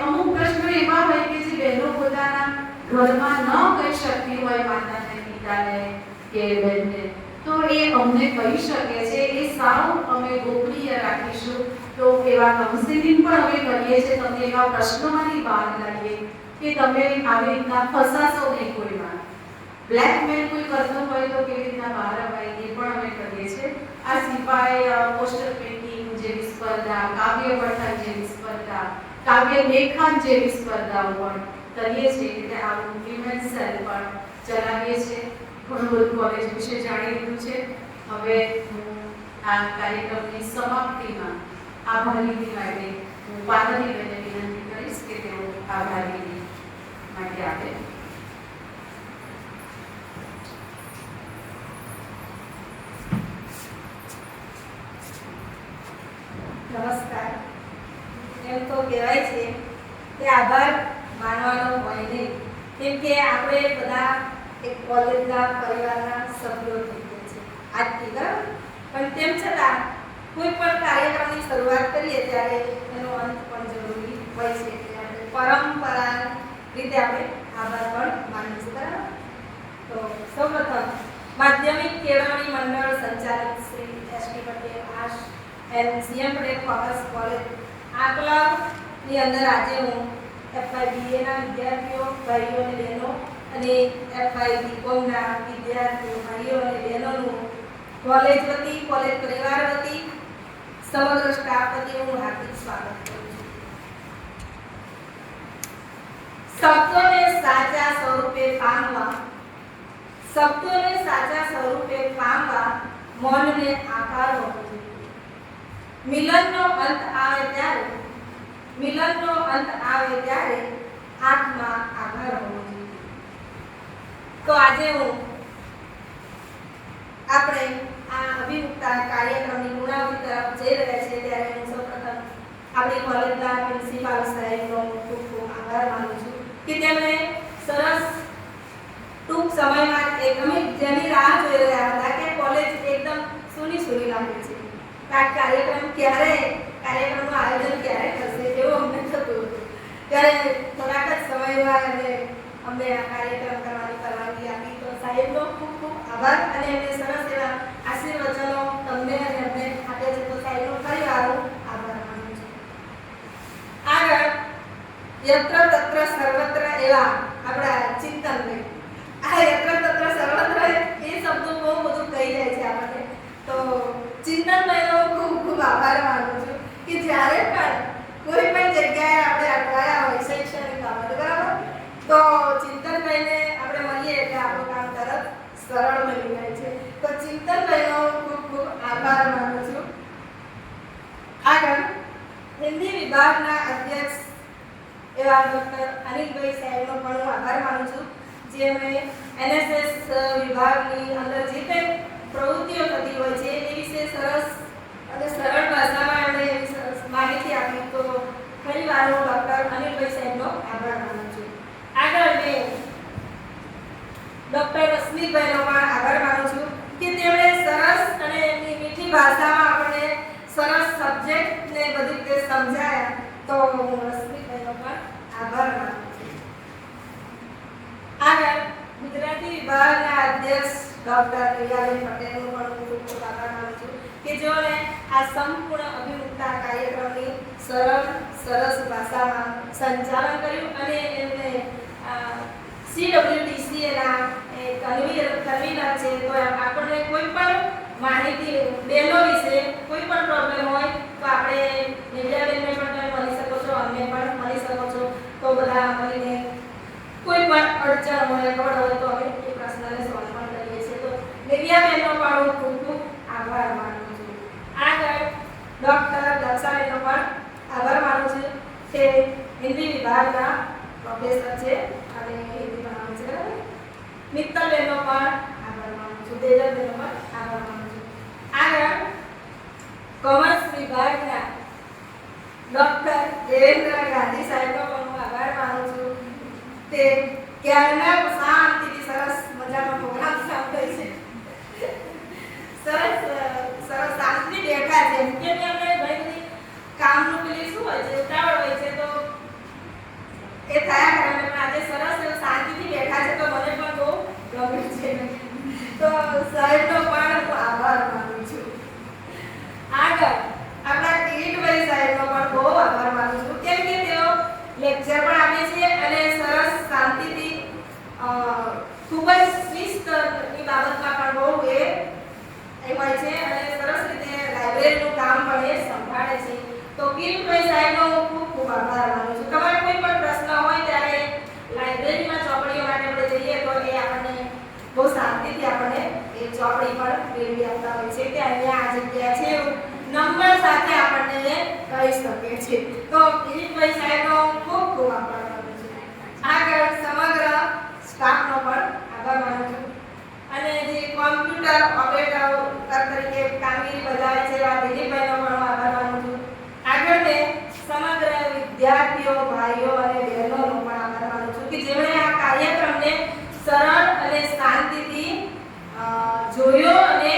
અમુક પ્રશ્નો એવા હોય કે જે બહેનો પોતાના ઘરમાં ન કહી શકતી હોય માતાને, પિતાને કે બહેનને, તો એ અમને કહી શકે છે. એ સાવ અમે ગોપનીય રાખીશું. તો એવા કાઉન્સેલિંગ પણ અમે કરીએ છીએ. તમને એવા પ્રશ્નોમાંથી બહાર લાવીએ કે તમે આવી રીતના ફસાશો નહીં કોઈમાં. બ્લેકમેલ કોઈ કરતો હોય તો કેવી રીતના બહાર અપાય, એ પણ અમે કરીએ છીએ. આ સિવાય પોસ્ટર પેઇન્ટિંગ જેવી સ્પર્ધા, કાવ્ય પઠન જેવી સ્પર્ધા, કાવ્ય લેખન જેવી સ્પર્ધાઓ પણ કરીએ છીએ. એટલે આવું વિમેન સેલ પણ ચલાવીએ છીએ. ઘણું બધું કોલેજ વિશે જાણી લીધું છે. હવે હું આ કાર્યક્રમની સમાપ્તિમાં આભાર વિધિ માટે હું પાર્વતીબેનને વિનંતી કરીશ કે તેઓ આભાર વિધિ માટે આપે. નમસ્કાર. એમ તો કહેવાય છે કે આભાર માનવાનો હોય નહીં, કેમ કે આપણે બધા એક કોલેજના પરિવારના સભ્યો થઈ ગયા છે આજથી, બરાબર? પણ તેમ છતાં કોઈ પણ કાર્યક્રમની શરૂઆત કરીએ ત્યારે એનો અંત પણ જરૂરી હોય છે. એટલે આપણે પરંપરા રીતે આપણે આભાર પણ માનીશું, બરાબર? તો સૌપ્રથમ માધ્યમિક કેળવણી મંડળ સંચાલક Shri ST. Patel arts and CM Patel commerce college આકલાવની અંદર આજે હું FY BA ના વિદ્યાર્થીઓ ભાઈઓ અને બહેનો અને FY BCom ના વિદ્યાર્થીઓ ભાઈઓ અને બહેનોનું કોલેજ વતી, કોલેજ પરિવાર વતી, સમગ્ર સ્ટાફ વતી હું હાર્દિક સ્વાગત કરું છું. શબ્દોને સાચા સ્વરૂપે પામવા, શબ્દોને સાચા સ્વરૂપે પામવા મૌનને આકાર હોવો જોઈએ. મિલનનો અંત આવે ત્યારે આંખમાં આભાર હોવો જોઈએ. તો આજે આપણે આ અભિમુખતા કાર્યક્રમની પૂર્ણાવૃત્તિ તરફ જઈ રહ્યા છીએ, ત્યારે હું સૌપ્રથમ આપણી કોલેજના પ્રિન્સિપાલ સાહેબનો ખૂબ ખૂબ આભાર માનું છું કે તેમણે સરસ ટૂંક સમયમાં અમે જેની રાહ જોઈ રહ્યા હતા કે કોલેજ એકદમ સૂની લાગે છે, આ કાર્યક્રમનું આયોજન ક્યારે કરશે એવું અમને થતું હતું. ત્યારે થોડાક જ સમયમાં અમને આ કાર્યક્રમ કરવાની પરવાનગી આપી. તો સાહેબનો ખૂબ ખૂબ આભાર અને એમને સરસ એવા આશીર્વચનો તમને અને અમને આપ્યા છે. તો સાહેબનો ફરીવાર આભાર માનું છું. આગળ યત્ર તત્ર સર્વત્ર એવા આપણા ચિંતનભાઈ, આ યત્ર તત્ર સર્વત્ર એ શબ્દો બહુ બધું કહી જાય છે આપણને. તો ચિંતનભાઈનો ખૂબ ખૂબ આભાર માનું છું કે જ્યારે પણ કોઈ પણ જગ્યાએ આપણે અટવાયા હોય શૈક્ષણિક બાબતે, બરાબર, તો ચિંતનભાઈને આપણે મળીએ એટલે આપણું કામ તરત સરળ બની જાય છે. તો ચિંતનભાઈનો ખૂબ ખૂબ આભાર માનું છું. આગળ હિન્દી વિભાગના અધ્યક્ષ એવા ડૉક્ટર અનિલભાઈ સાહેબનો પણ હું આભાર માનું છું, જેમણે NSS વિભાગની અંદર જે કંઈ પ્રવૃત્તિઓ થતી હોય છે એ વિશે સરસ અને સરળ ભાષામાં એમણે એવી સરસ માહિતી આપી. તો ફરીવાર હું ડૉક્ટર અનિલભાઈ સાહેબનો આભાર માનું છું. આગળ મેં ડૉક્ટર રશ્મિભાઈનો પણ આભાર માનું છું કે તેમણે સરસ અને એમની મીઠી ભાષામાં આપણને સરસ સબ્જેક્ટને બધી રીતે સમજાયા. તો હું રશ્મિભાઈનો પણ આભાર માનું છું. આગળ ગુજરાતી વિભાગના અધ્યક્ષ ડૉક્ટર પ્રિયાબેન પટેલનો પણ હું ખૂબ ખૂબ આભાર માનું છું કે જેઓને આ સંપૂર્ણ અભિમુખતા કાર્યક્રમની સરળ સરસ ભાષામાં સંચાલન કર્યું અને એમને CWDCA કન્વીનર છે. તો આપણને કોઈ પણ માહિતી બહેનો વિશે કોઈ પણ પ્રોબ્લેમ હોય તો આપણે નિર્યાબેનને પણ તમે મળી શકો છો, અમને પણ મળી શકો છો. તો બધા મળીને કોઈ પણ અડચણ હોય ખબર હોય તો અમે એ પ્રશ્નને સોલ્વ પણ કરીએ છીએ. તો નિર્યાબેનનો પણ હું ખૂબ ખૂબ આભાર માનું છું. આગળ ડૉક્ટર દક્ષાબેનનો પણ આભાર માનું છું. તે હિન્દી વિભાગના પ્રોફેસર છે અને હિન્દી ભણાવે છે. બરાબર. મિત્તલબેનનો પણ આભાર માનું છું. તેજલબેનનો પણ આભાર માનું છું. આગળ કોમર્સ વિભાગના ડૉક્ટર દેવેન્દ્ર ગાંધી સાહેબનો પણ હું આભાર માનું છું. તે ક્યારના શાંતિથી સરસ મજાનો પ્રોગ્રામ સાંભળે છે. સરસ શાંતિથી બેઠા છે. કેમ કે અમને ઘણી બધી કામનું પેલી શું હોય છે, ઉતાવળ હોય છે, તો એ થયા કરે. પણ આજે સરસ શાંતિથી બેઠા છે તો મને પણ બહુ ગમે છે. તો સાહેબનો પણ હું આભાર માનું છું. આગળ આપણા કિરીટભાઈ સાહેબનો પણ બહુ આભાર માનું છું. કેમ કે તેઓ લેક્ચર પણ આપે છે અને સરસ શાંતિથી ખૂબ જ શિસ્તની બાબતમાં પણ બહુ એ હોય છે અને સરસ રીતે લાઇબ્રેરીનું કામ પણ એ સંભાળે છે. તો કિરીટભાઈ સાહેબનો હું ખૂબ ખૂબ આભાર માનું છું. તમારે કોઈ પણ પ્રશ્ન હોય ત્યારે લાઇબ્રેરીમાં ચોપડીઓ માટે આપણે જઈએ તો એ આપણને બહુ શાંતિથી આપણને એ ચોપડી પર મેળવી આપતા હોય છે કે અહીંયા આ જગ્યા છે એવું નંબર સાથે આપણને કહી શકે છે. તો કિરીટભાઈ સાહેબનો ખૂબ ખૂબ આભાર માનું છું. આગળ સમગ્ર સ્ટાફનો પણ આભાર માનું છું અને જે કોમ્પ્યુટર ઓપરેટર તરીકે કામગીરી બજાવે છે એવા દિલીપભાઈનો પણ આભાર માનું છું. આગળ મેં સમગ્ર વિદ્યાર્થીઓ, ભાઈઓ અને બહેનોનો પણ આભાર માનું છું કે જેમણે આ કાર્યક્રમને સરળ અને શાંતિથી જોયો અને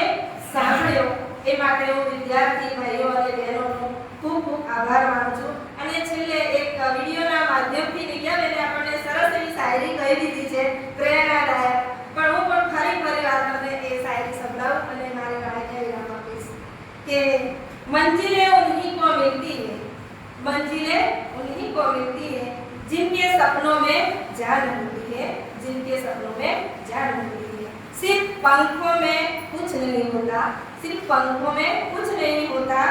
સાંભળ્યો. એ માટે હું વિદ્યાર્થી ભાઈઓ અને બહેનોનો ખૂબ ખૂબ આભાર માનું છું. અને છેલ્લે એક વિડીયોના માધ્યમથી નિર્યાબેને આપણને સરસ એવી શાયરી કહી દીધી છે, પ્રેરણાદાયક. પણ હું પણ ફરી વાર તમને એ શાયરી સંભળાવું અને મારી વાણીને વિરામ આપીશ કે मंजिलें उन्हीं को मिलती है, मंजिलें उन्हीं को मिलती है जिनके सपनों में जान होती है, जिनके सपनों में जान होती है. सिर्फ पंखों में कुछ नहीं होता, सिर्फ पंखों में कुछ नहीं होता,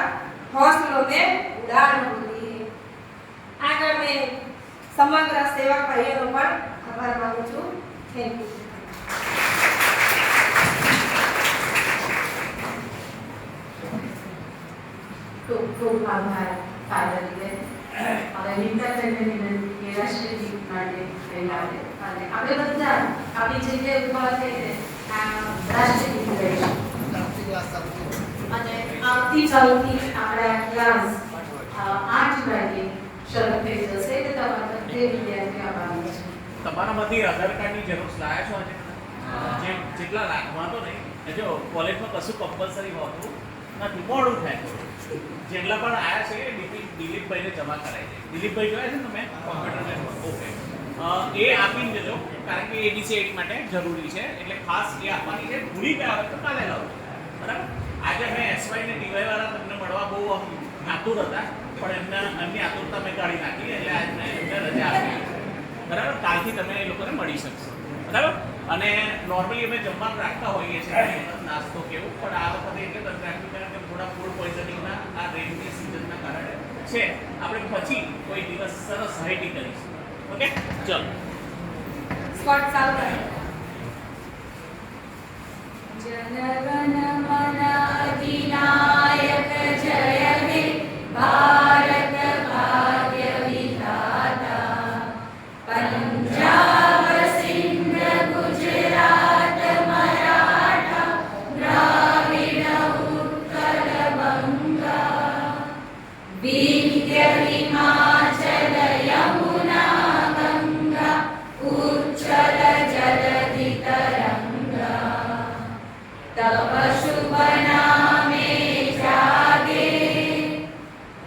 हौसलों में उड़ान होती है. આગળ મેં સમગ્ર સેવા ભાઈઓનો પણ આભાર માનું છું. Thank you. ખૂબ આભાર ફાધરને. હવે મિત્તલબેનને વિનંતી કે રાષ્ટ્રીય ગીત માટે પહેલા અને આપણે બધા આપણી જગ્યાએ ઊભા થઈને આ રાષ્ટ્રીય ગીત ગાઈશું. અને આવતી ચાલતી આપણા ક્લાસ 8 વાગે શરૂ થઈ જશે. એટલે તમારા બધે વિદ્યાર્થીઓ આવવાના છે. તમારામાંથી આધાર કાર્ડની ઝેરોક્ષ લાયા છો આજે? જેટલા રાખવા તો નહીં. જો કોલેજમાં કશું કમ્પલસરી હોતું નથી, મોડું થાય. જેટલા પણ આવ્યા છે દિલીપભાઈને જમા કરાવી દે. દિલીપભાઈ જોયા છે ને તમે કોમ્પ્યુટર ઓકે, એ આપીને જજો કારણ કે ABCD માટે જરૂરી છે. એટલે ખાસ એ આપવાની છે. ભૂલી ગયા હોય તો કાલે લાવો. બરાબર. આજે મેં SY ને DY વાળા તમને મળવા બહુ આતુર હતા પણ એમની આતુરતા મેં કાઢી નાખી. એટલે આજને એમને રજા આપી. બરાબર. કાલથી તમે એ લોકોને મળી શકશો. બરાબર. અને નોર્મલી અમે જમવાનું રાખતા હોઈએ છીએ નાસ્તો કેવું, પણ આ વખતે એટલે તમે રાખ્યું કારણ કે થોડા ફૂડ પોઈઝનિંગના આ રેનની સિઝનના કારણે છે. આપણે પછી કોઈ દિવસ સરસ હાઈટી કરીશું. ઓકે, ચલો સ્કોટ ચાલુ કરો. જનગણ મન અધિનાયક જય હે ભારત ભાગ્ય વિધાતા. પંજાબ સિંધ ગુજરાત મરાઠા દ્રાવિડ ઉત્કલ બંગા વિંધ્ય હિમાચલ યમુના ગંગા ઉચ્છલ જલધિ તરંગા. तब शुभ नामे जागे,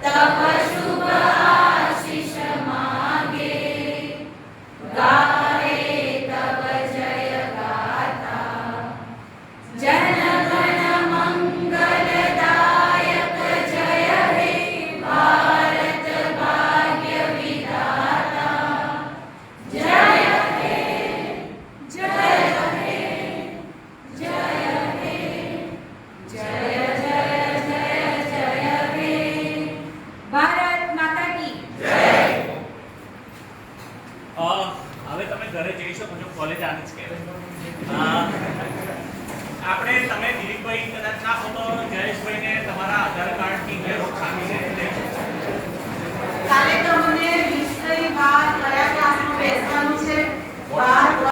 तब शुभ आशीष मागे, गाए तब जय गाथा. जन गण मंगलदायक जय हे भारत भाग्य ઘરે જઈ શકો છો. કોલેજ આને જ કહેવાય. આપણે તમે દિલીપભાઈ કદાચ ના હો તો જયેશભાઈને તમારા આધાર કાર્ડની ઝેરોક્ષ આપીને લઈ જજો. કાલે તો